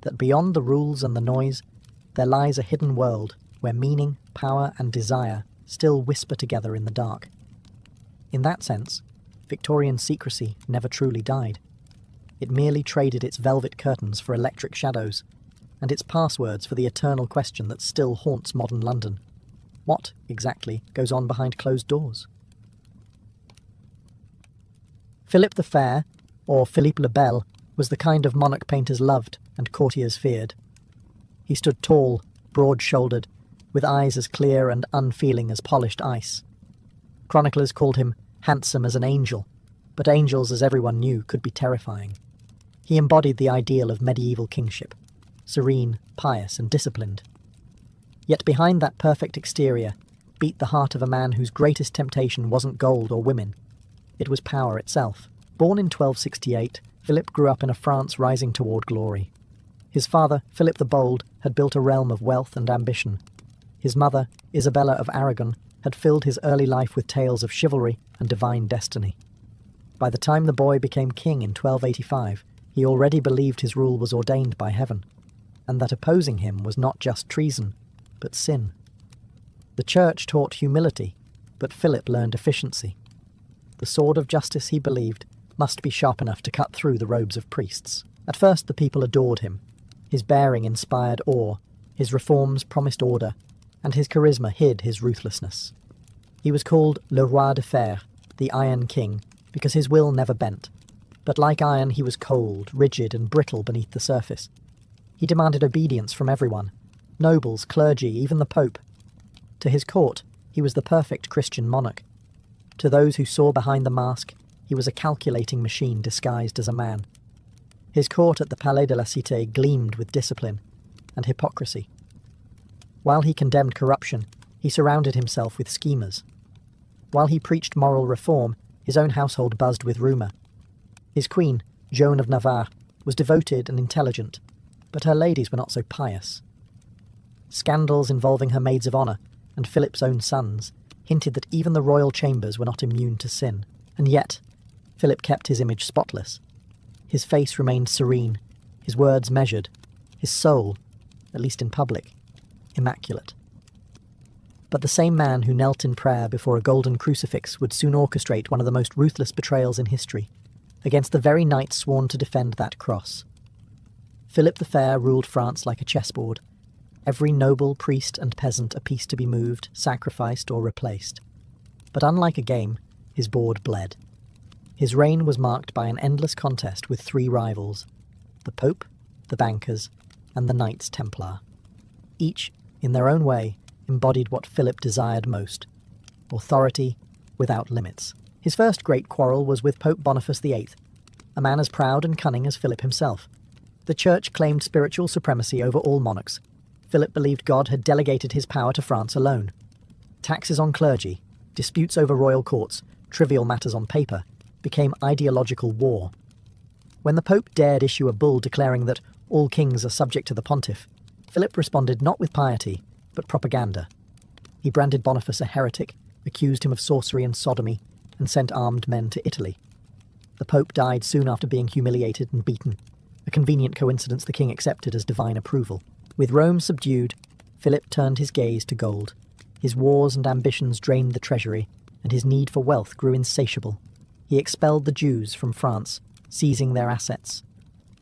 that beyond the rules and the noise, there lies a hidden world where meaning, power, and desire still whisper together in the dark. In that sense, Victorian secrecy never truly died. It merely traded its velvet curtains for electric shadows, and its passwords for the eternal question that still haunts modern London. What, exactly, goes on behind closed doors? Philip the Fair, or Philippe le Bel, was the kind of monarch painters loved and courtiers feared. He stood tall, broad-shouldered, with eyes as clear and unfeeling as polished ice. Chroniclers called him handsome as an angel, but angels, as everyone knew, could be terrifying. He embodied the ideal of medieval kingship, serene, pious, and disciplined. Yet behind that perfect exterior beat the heart of a man whose greatest temptation wasn't gold or women. It was power itself. Born in 1268, Philip grew up in a France rising toward glory. His father, Philip the Bold, had built a realm of wealth and ambition. His mother, Isabella of Aragon, had filled his early life with tales of chivalry and divine destiny. By the time the boy became king in 1285, he already believed his rule was ordained by heaven, and that opposing him was not just treason, but sin. The church taught humility, but Philip learned efficiency. The sword of justice, he believed, must be sharp enough to cut through the robes of priests. At first the people adored him. His bearing inspired awe, his reforms promised order, and his charisma hid his ruthlessness. He was called Le Roi de Fer, the Iron King, because his will never bent. But like iron, he was cold, rigid, and brittle beneath the surface. He demanded obedience from everyone, nobles, clergy, even the Pope. To his court, he was the perfect Christian monarch. To those who saw behind the mask, he was a calculating machine disguised as a man. His court at the Palais de la Cité gleamed with discipline and hypocrisy. While he condemned corruption, he surrounded himself with schemers. While he preached moral reform, his own household buzzed with rumour. His queen, Joan of Navarre, was devoted and intelligent, but her ladies were not so pious. Scandals involving her maids of honour, and Philip's own sons, hinted that even the royal chambers were not immune to sin. And yet, Philip kept his image spotless. His face remained serene, his words measured, his soul, at least in public, immaculate. But the same man who knelt in prayer before a golden crucifix would soon orchestrate one of the most ruthless betrayals in history, against the very knights sworn to defend that cross. Philip the Fair ruled France like a chessboard. Every noble, priest and peasant a piece to be moved, sacrificed or replaced. But unlike a game, his board bled. His reign was marked by an endless contest with three rivals: the Pope, the bankers, and the Knights Templar. Each, in their own way, embodied what Philip desired most: authority without limits. His first great quarrel was with Pope Boniface VIII, a man as proud and cunning as Philip himself. The Church claimed spiritual supremacy over all monarchs. Philip believed God had delegated his power to France alone. Taxes on clergy, disputes over royal courts, trivial matters on paper, became ideological war. When the Pope dared issue a bull declaring that all kings are subject to the pontiff, Philip responded not with piety, but propaganda. He branded Boniface a heretic, accused him of sorcery and sodomy, and sent armed men to Italy. The Pope died soon after being humiliated and beaten, a convenient coincidence the king accepted as divine approval. With Rome subdued, Philip turned his gaze to gold. His wars and ambitions drained the treasury, and his need for wealth grew insatiable. He expelled the Jews from France, seizing their assets.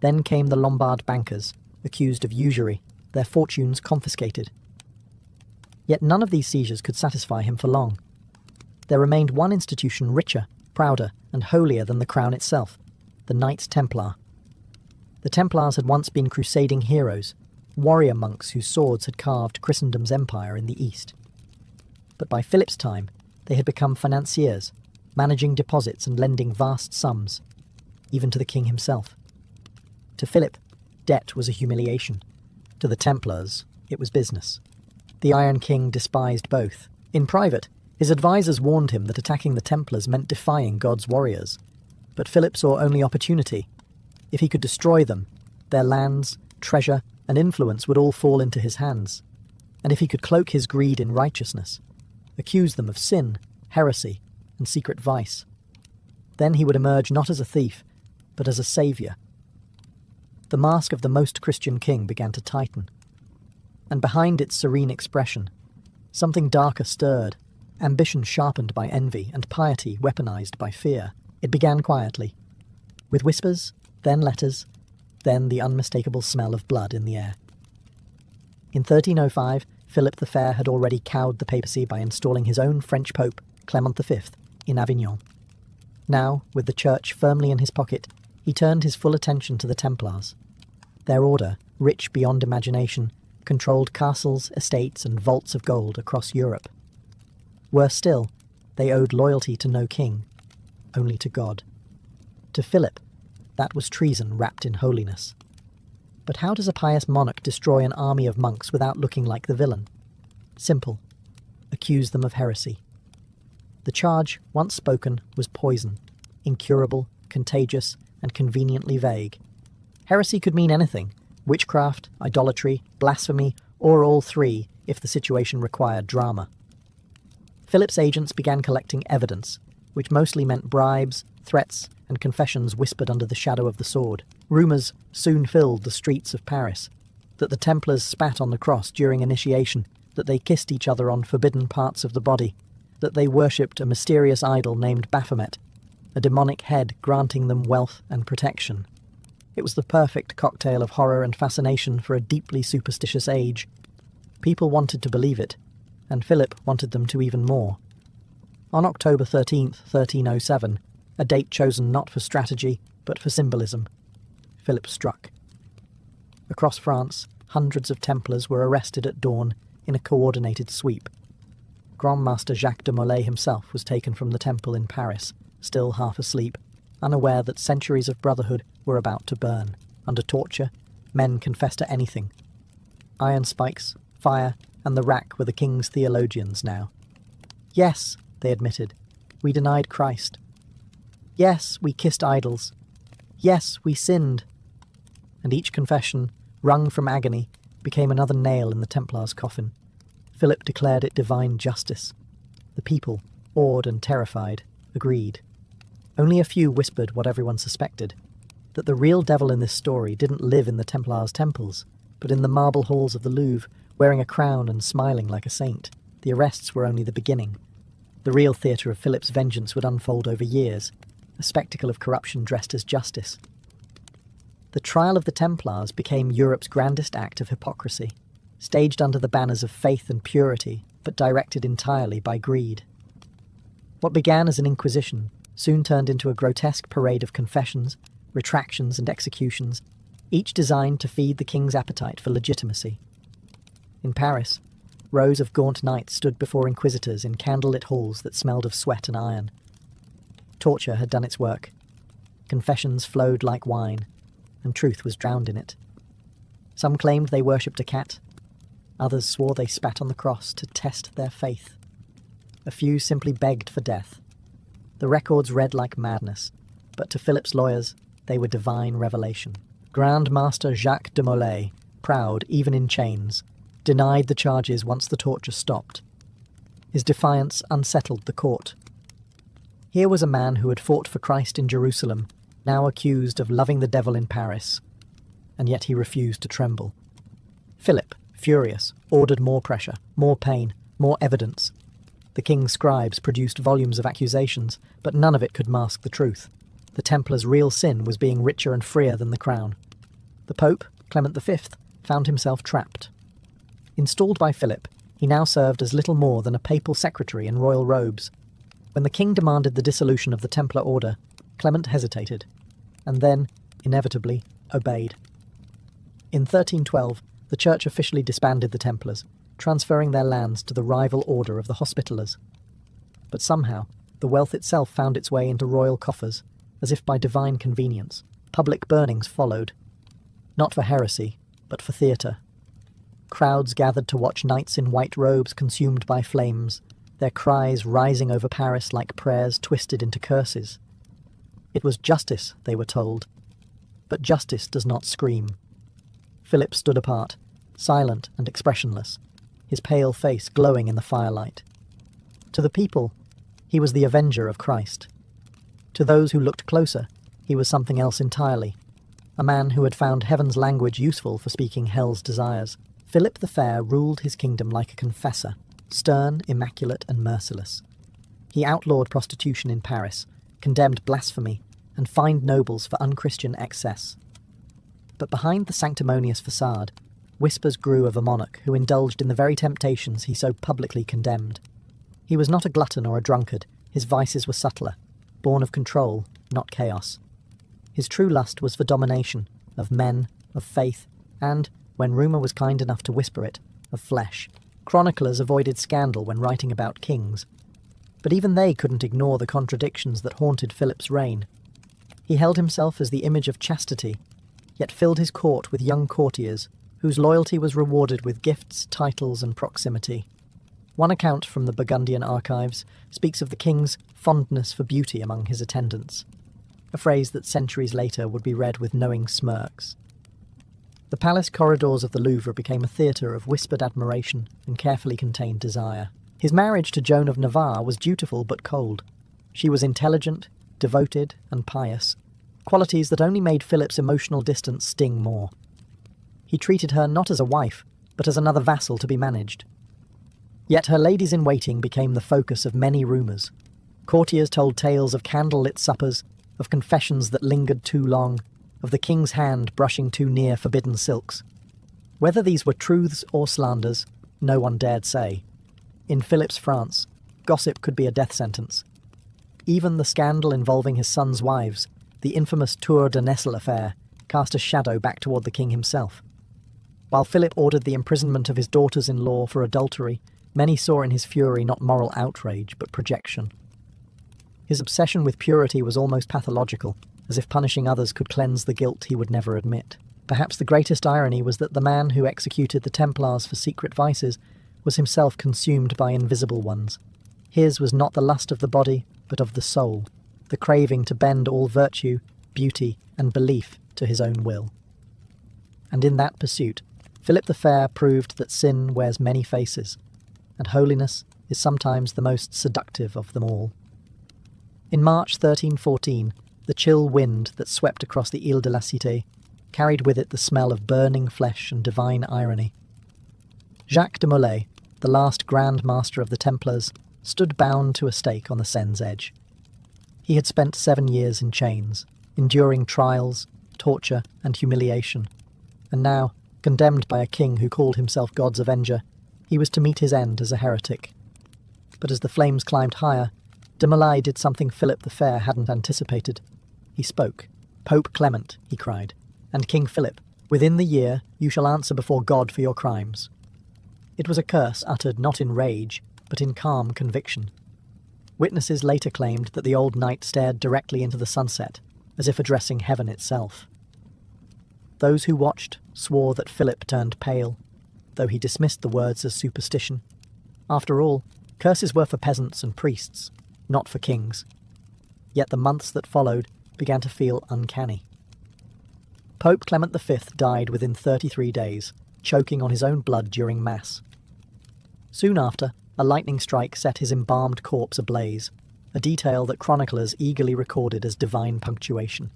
Then came the Lombard bankers, accused of usury, their fortunes confiscated. Yet none of these seizures could satisfy him for long. There remained one institution richer, prouder, and holier than the crown itself: the Knights Templar. The Templars had once been crusading heroes, warrior monks whose swords had carved Christendom's empire in the east. But by Philip's time, they had become financiers, managing deposits and lending vast sums, even to the king himself. To Philip, debt was a humiliation. To the Templars, it was business. The Iron King despised both. In private, his advisors warned him that attacking the Templars meant defying God's warriors. But Philip saw only opportunity. If he could destroy them, their lands, treasure, and influence would all fall into his hands. And if he could cloak his greed in righteousness, accuse them of sin, heresy, and secret vice, then he would emerge not as a thief, but as a saviour. The mask of the most Christian king began to tighten. And behind its serene expression, something darker stirred, ambition sharpened by envy and piety weaponized by fear. It began quietly, with whispers, then letters, then the unmistakable smell of blood in the air. In 1305, Philip the Fair had already cowed the papacy by installing his own French pope, Clement V, in Avignon. Now, with the church firmly in his pocket, he turned his full attention to the Templars. Their order, rich beyond imagination, controlled castles, estates, and vaults of gold across Europe. Worse still, they owed loyalty to no king, only to God. To Philip, that was treason wrapped in holiness. But how does a pious monarch destroy an army of monks without looking like the villain? Simple. Accuse them of heresy. The charge, once spoken, was poison, incurable, contagious, and conveniently vague. Heresy could mean anything: witchcraft, idolatry, blasphemy, or all three, if the situation required drama. Philip's agents began collecting evidence, which mostly meant bribes, threats, and confessions whispered under the shadow of the sword. Rumours soon filled the streets of Paris: that the Templars spat on the cross during initiation, that they kissed each other on forbidden parts of the body, that they worshipped a mysterious idol named Baphomet, a demonic head granting them wealth and protection. It was the perfect cocktail of horror and fascination for a deeply superstitious age. People wanted to believe it, and Philip wanted them to even more. On October 13th, 1307, a date chosen not for strategy, but for symbolism, Philip struck. Across France, hundreds of Templars were arrested at dawn in a coordinated sweep. Grand Master Jacques de Molay himself was taken from the temple in Paris, still half asleep, unaware that centuries of brotherhood were about to burn. Under torture, men confessed to anything. Iron spikes, fire, and the rack were the king's theologians now. Yes, they admitted, we denied Christ. Yes, we kissed idols. Yes, we sinned. And each confession, wrung from agony, became another nail in the Templars' coffin. Philip declared it divine justice. The people, awed and terrified, agreed. Only a few whispered what everyone suspected, that the real devil in this story didn't live in the Templars' temples, but in the marble halls of the Louvre, wearing a crown and smiling like a saint. The arrests were only the beginning. The real theatre of Philip's vengeance would unfold over years, a spectacle of corruption dressed as justice. the trial of the Templars became Europe's grandest act of hypocrisy, staged under the banners of faith and purity, but directed entirely by greed. What began as an inquisition soon turned into a grotesque parade of confessions, retractions, and executions, each designed to feed the king's appetite for legitimacy. In Paris, rows of gaunt knights stood before inquisitors in candlelit halls that smelled of sweat and iron. Torture had done its work. Confessions flowed like wine, and truth was drowned in it. Some claimed they worshipped a cat. Others swore they spat on the cross to test their faith. A few simply begged for death. The records read like madness, but to Philip's lawyers, they were divine revelation. Grand Master Jacques de Molay, proud even in chains, denied the charges once the torture stopped. His defiance unsettled the court. Here was a man who had fought for Christ in Jerusalem, now accused of loving the devil in Paris, and yet he refused to tremble. Philip, furious, ordered more pressure, more pain, more evidence. The king's scribes produced volumes of accusations, but none of it could mask the truth. The Templars' real sin was being richer and freer than the crown. The Pope, Clement V, found himself trapped. Installed by Philip, he now served as little more than a papal secretary in royal robes. When the king demanded the dissolution of the Templar order, Clement hesitated, and then, inevitably, obeyed. In 1312, the Church officially disbanded the Templars, transferring their lands to the rival order of the Hospitallers. But somehow, the wealth itself found its way into royal coffers, as if by divine convenience. Public burnings followed, not for heresy, but for theatre. Crowds gathered to watch knights in white robes consumed by flames, their cries rising over Paris like prayers twisted into curses. It was justice, they were told. But justice does not scream. Philip stood apart, silent and expressionless, his pale face glowing in the firelight. To the people, he was the avenger of Christ. To those who looked closer, he was something else entirely, a man who had found heaven's language useful for speaking hell's desires. Philip the Fair ruled his kingdom like a confessor, stern, immaculate, and merciless. He outlawed prostitution in Paris, condemned blasphemy, and fined nobles for unchristian excess. But behind the sanctimonious facade, whispers grew of a monarch who indulged in the very temptations he so publicly condemned. He was not a glutton or a drunkard, his vices were subtler, born of control, not chaos. His true lust was for domination, of men, of faith, and, when rumour was kind enough to whisper it, of flesh. Chroniclers avoided scandal when writing about kings, but even they couldn't ignore the contradictions that haunted Philip's reign. He held himself as the image of chastity, yet filled his court with young courtiers, whose loyalty was rewarded with gifts, titles, and proximity. One account from the Burgundian archives speaks of the king's fondness for beauty among his attendants, a phrase that centuries later would be read with knowing smirks. The palace corridors of the Louvre became a theatre of whispered admiration and carefully contained desire. His marriage to Joan of Navarre was dutiful but cold. She was intelligent, devoted, and pious, qualities that only made Philip's emotional distance sting more. He treated her not as a wife, but as another vassal to be managed. Yet her ladies-in-waiting became the focus of many rumours. Courtiers told tales of candle-lit suppers, of confessions that lingered too long, of the king's hand brushing too near forbidden silks. Whether these were truths or slanders, no one dared say. In Philip's France, gossip could be a death sentence. Even the scandal involving his son's wives, the infamous Tour de Nesle affair, cast a shadow back toward the king himself. While Philip ordered the imprisonment of his daughters-in-law for adultery, many saw in his fury not moral outrage, but projection. His obsession with purity was almost pathological, as if punishing others could cleanse the guilt he would never admit. Perhaps the greatest irony was that the man who executed the Templars for secret vices was himself consumed by invisible ones. His was not the lust of the body, but of the soul, the craving to bend all virtue, beauty, and belief to his own will. And in that pursuit, Philip the Fair proved that sin wears many faces, and holiness is sometimes the most seductive of them all. In March 1314, the chill wind that swept across the Ile de la Cité carried with it the smell of burning flesh and divine irony. Jacques de Molay, the last Grand Master of the Templars, stood bound to a stake on the Seine's edge. He had spent 7 years in chains, enduring trials, torture, and humiliation. And now, condemned by a king who called himself God's avenger, he was to meet his end as a heretic. But as the flames climbed higher, de Molay did something Philip the Fair hadn't anticipated. He spoke. "Pope Clement," he cried, "and King Philip, within the year you shall answer before God for your crimes." It was a curse uttered not in rage, but in calm conviction. Witnesses later claimed that the old knight stared directly into the sunset, as if addressing heaven itself. Those who watched swore that Philip turned pale, though he dismissed the words as superstition. After all, curses were for peasants and priests, not for kings. Yet the months that followed began to feel uncanny. Pope Clement V died within 33 days, choking on his own blood during Mass. Soon after, a lightning strike set his embalmed corpse ablaze, a detail that chroniclers eagerly recorded as divine punctuation.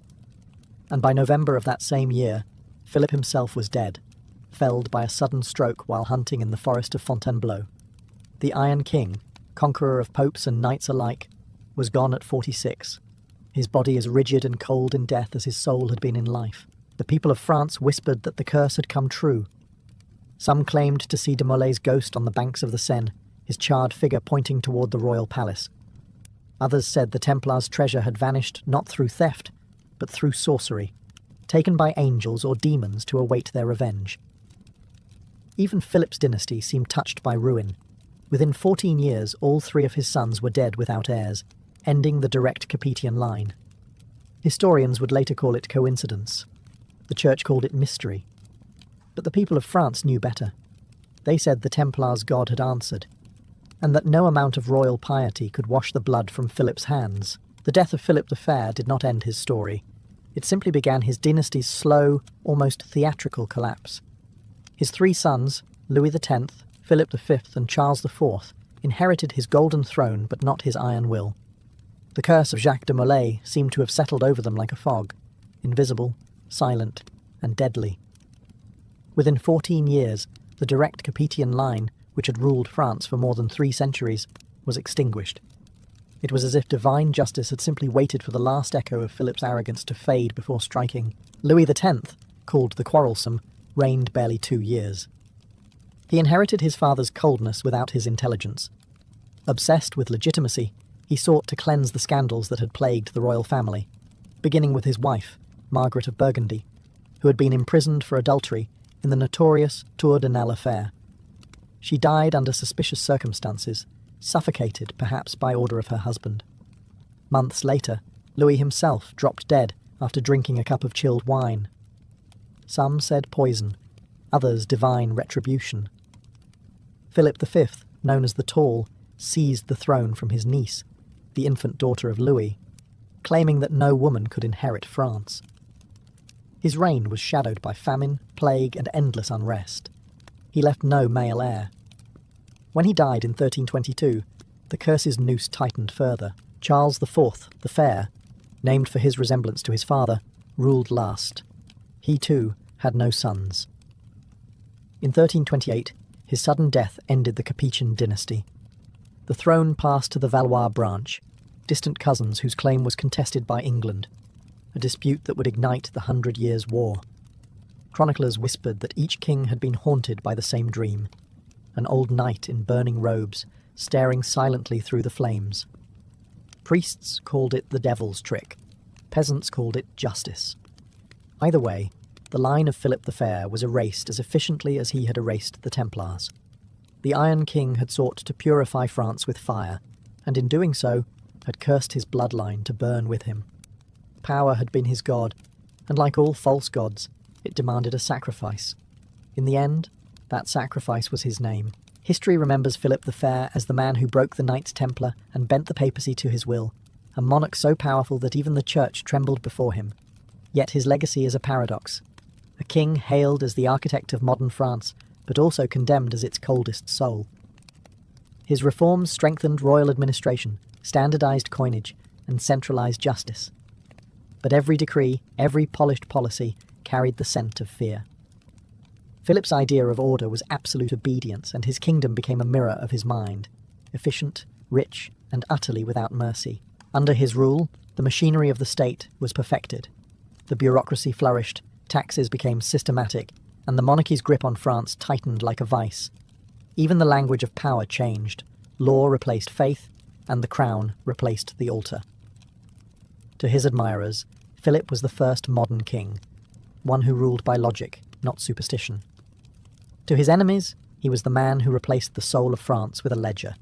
And by November of that same year, Philip himself was dead, felled by a sudden stroke while hunting in the forest of Fontainebleau. The Iron King, conqueror of popes and knights alike, was gone at 46, his body as rigid and cold in death as his soul had been in life. The people of France whispered that the curse had come true. Some claimed to see de Molay's ghost on the banks of the Seine, his charred figure pointing toward the royal palace. Others said the Templars' treasure had vanished not through theft, but through sorcery, taken by angels or demons to await their revenge. Even Philip's dynasty seemed touched by ruin. Within 14 years, all 3 of his sons were dead without heirs, ending the direct Capetian line. Historians would later call it coincidence. The Church called it mystery. But the people of France knew better. They said the Templars' God had answered, and that no amount of royal piety could wash the blood from Philip's hands. The death of Philip the Fair did not end his story. It simply began his dynasty's slow, almost theatrical collapse. His 3 sons, Louis X, Philip V, and Charles IV, inherited his golden throne but not his iron will. The curse of Jacques de Molay seemed to have settled over them like a fog, invisible, silent, and deadly. Within 14 years, the direct Capetian line, which had ruled France for more than 3 centuries, was extinguished. It was as if divine justice had simply waited for the last echo of Philip's arrogance to fade before striking. Louis X, called the Quarrelsome, reigned barely 2 years. He inherited his father's coldness without his intelligence. Obsessed with legitimacy, he sought to cleanse the scandals that had plagued the royal family, beginning with his wife, Margaret of Burgundy, who had been imprisoned for adultery in the notorious Tour de Nesle affair. She died under suspicious circumstances, suffocated perhaps by order of her husband. Months later, Louis himself dropped dead after drinking a cup of chilled wine. Some said poison, others divine retribution. Philip V, known as the Tall, seized the throne from his niece, the infant daughter of Louis, claiming that no woman could inherit France. His reign was shadowed by famine, plague, and endless unrest. He left no male heir. When he died in 1322, the curse's noose tightened further. Charles IV, the Fair, named for his resemblance to his father, ruled last. He too had no sons. In 1328, his sudden death ended the Capetian dynasty. The throne passed to the Valois branch, distant cousins whose claim was contested by England, a dispute that would ignite the 100 Years' War. Chroniclers whispered that each king had been haunted by the same dream, an old knight in burning robes, staring silently through the flames. Priests called it the devil's trick. Peasants called it justice. Either way, the line of Philip the Fair was erased as efficiently as he had erased the Templars. The Iron King had sought to purify France with fire, and in doing so, had cursed his bloodline to burn with him. Power had been his god, and like all false gods, it demanded a sacrifice. In the end, that sacrifice was his name. History remembers Philip the Fair as the man who broke the Knights Templar and bent the papacy to his will, a monarch so powerful that even the church trembled before him. Yet his legacy is a paradox. A king hailed as the architect of modern France, but also condemned as its coldest soul. His reforms strengthened royal administration, standardized coinage, and centralized justice. But every decree, every polished policy, carried the scent of fear. Philip's idea of order was absolute obedience, and his kingdom became a mirror of his mind, efficient, rich, and utterly without mercy. Under his rule, the machinery of the state was perfected. The bureaucracy flourished, taxes became systematic, and the monarchy's grip on France tightened like a vice. Even the language of power changed. Law replaced faith, and the crown replaced the altar. To his admirers, Philip was the first modern king, one who ruled by logic, not superstition. To his enemies, he was the man who replaced the soul of France with a ledger.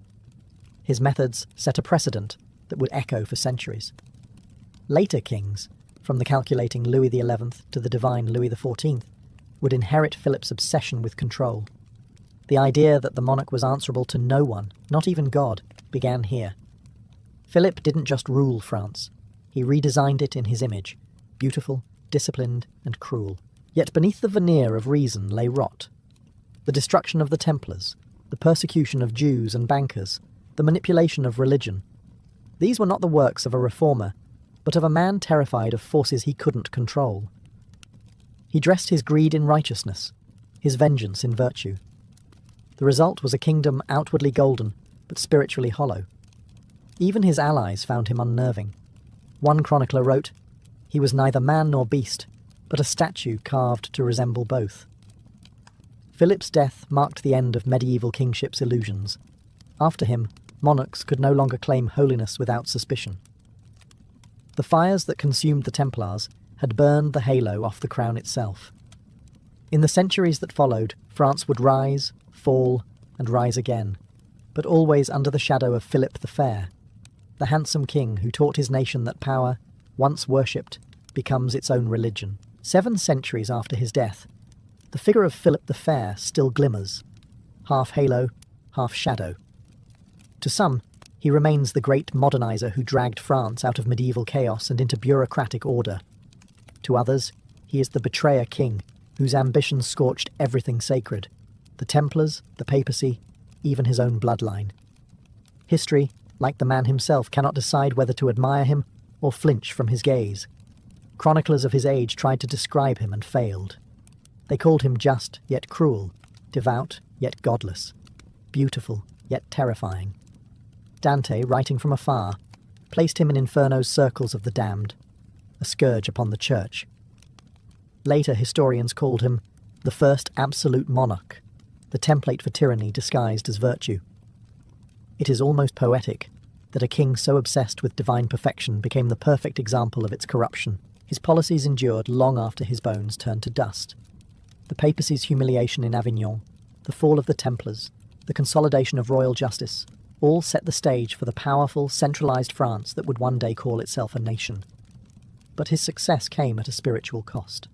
His methods set a precedent that would echo for centuries. Later kings, from the calculating Louis XI to the divine Louis XIV, would inherit Philip's obsession with control. The idea that the monarch was answerable to no one, not even God, began here. Philip didn't just rule France. He redesigned it in his image, beautiful, disciplined, and cruel. Yet beneath the veneer of reason lay rot. The destruction of the Templars, the persecution of Jews and bankers, the manipulation of religion. These were not the works of a reformer, but of a man terrified of forces he couldn't control. He dressed his greed in righteousness, his vengeance in virtue. The result was a kingdom outwardly golden, but spiritually hollow. Even his allies found him unnerving. One chronicler wrote, "He was neither man nor beast, but a statue carved to resemble both." Philip's death marked the end of medieval kingship's illusions. After him, monarchs could no longer claim holiness without suspicion. The fires that consumed the Templars had burned the halo off the crown itself. In the centuries that followed, France would rise, fall, and rise again, but always under the shadow of Philip the Fair, the handsome king who taught his nation that power, once worshipped, becomes its own religion. 7 centuries after his death, the figure of Philip the Fair still glimmers, half halo, half shadow. To some, he remains the great modernizer who dragged France out of medieval chaos and into bureaucratic order. To others, he is the betrayer king whose ambitions scorched everything sacred, the Templars, the papacy, even his own bloodline. History, like the man himself, cannot decide whether to admire him or flinch from his gaze. Chroniclers of his age tried to describe him and failed. They called him just yet cruel, devout yet godless, beautiful yet terrifying. Dante, writing from afar, placed him in Inferno's circles of the damned, a scourge upon the church. Later historians called him the first absolute monarch, the template for tyranny disguised as virtue. It is almost poetic that a king so obsessed with divine perfection became the perfect example of its corruption. His policies endured long after his bones turned to dust. The papacy's humiliation in Avignon, the fall of the Templars, the consolidation of royal justice, all set the stage for the powerful, centralized France that would one day call itself a nation. But his success came at a spiritual cost.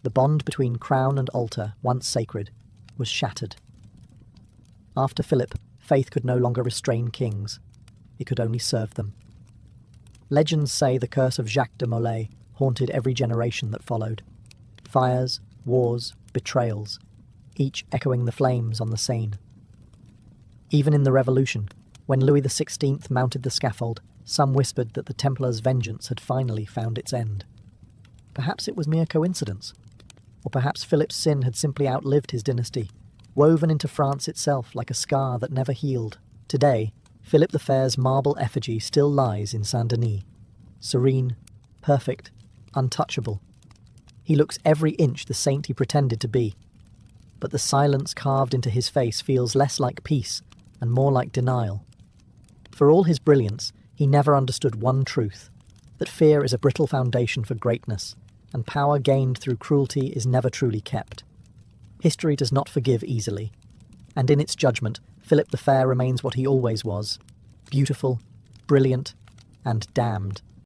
The bond between crown and altar, once sacred, was shattered. After Philip, faith could no longer restrain kings. It could only serve them. Legends say the curse of Jacques de Molay haunted every generation that followed. Fires, wars, betrayals, each echoing the flames on the Seine. Even in the Revolution, when Louis XVI mounted the scaffold, some whispered that the Templars' vengeance had finally found its end. Perhaps it was mere coincidence, or perhaps Philip's sin had simply outlived his dynasty, woven into France itself like a scar that never healed. Today, Philip the Fair's marble effigy still lies in Saint-Denis, serene, perfect, untouchable. He looks every inch the saint he pretended to be, but the silence carved into his face feels less like peace and more like denial. For all his brilliance, he never understood one truth, that fear is a brittle foundation for greatness, and power gained through cruelty is never truly kept. History does not forgive easily, and in its judgment, Philip the Fair remains what he always was, beautiful, brilliant, and damned.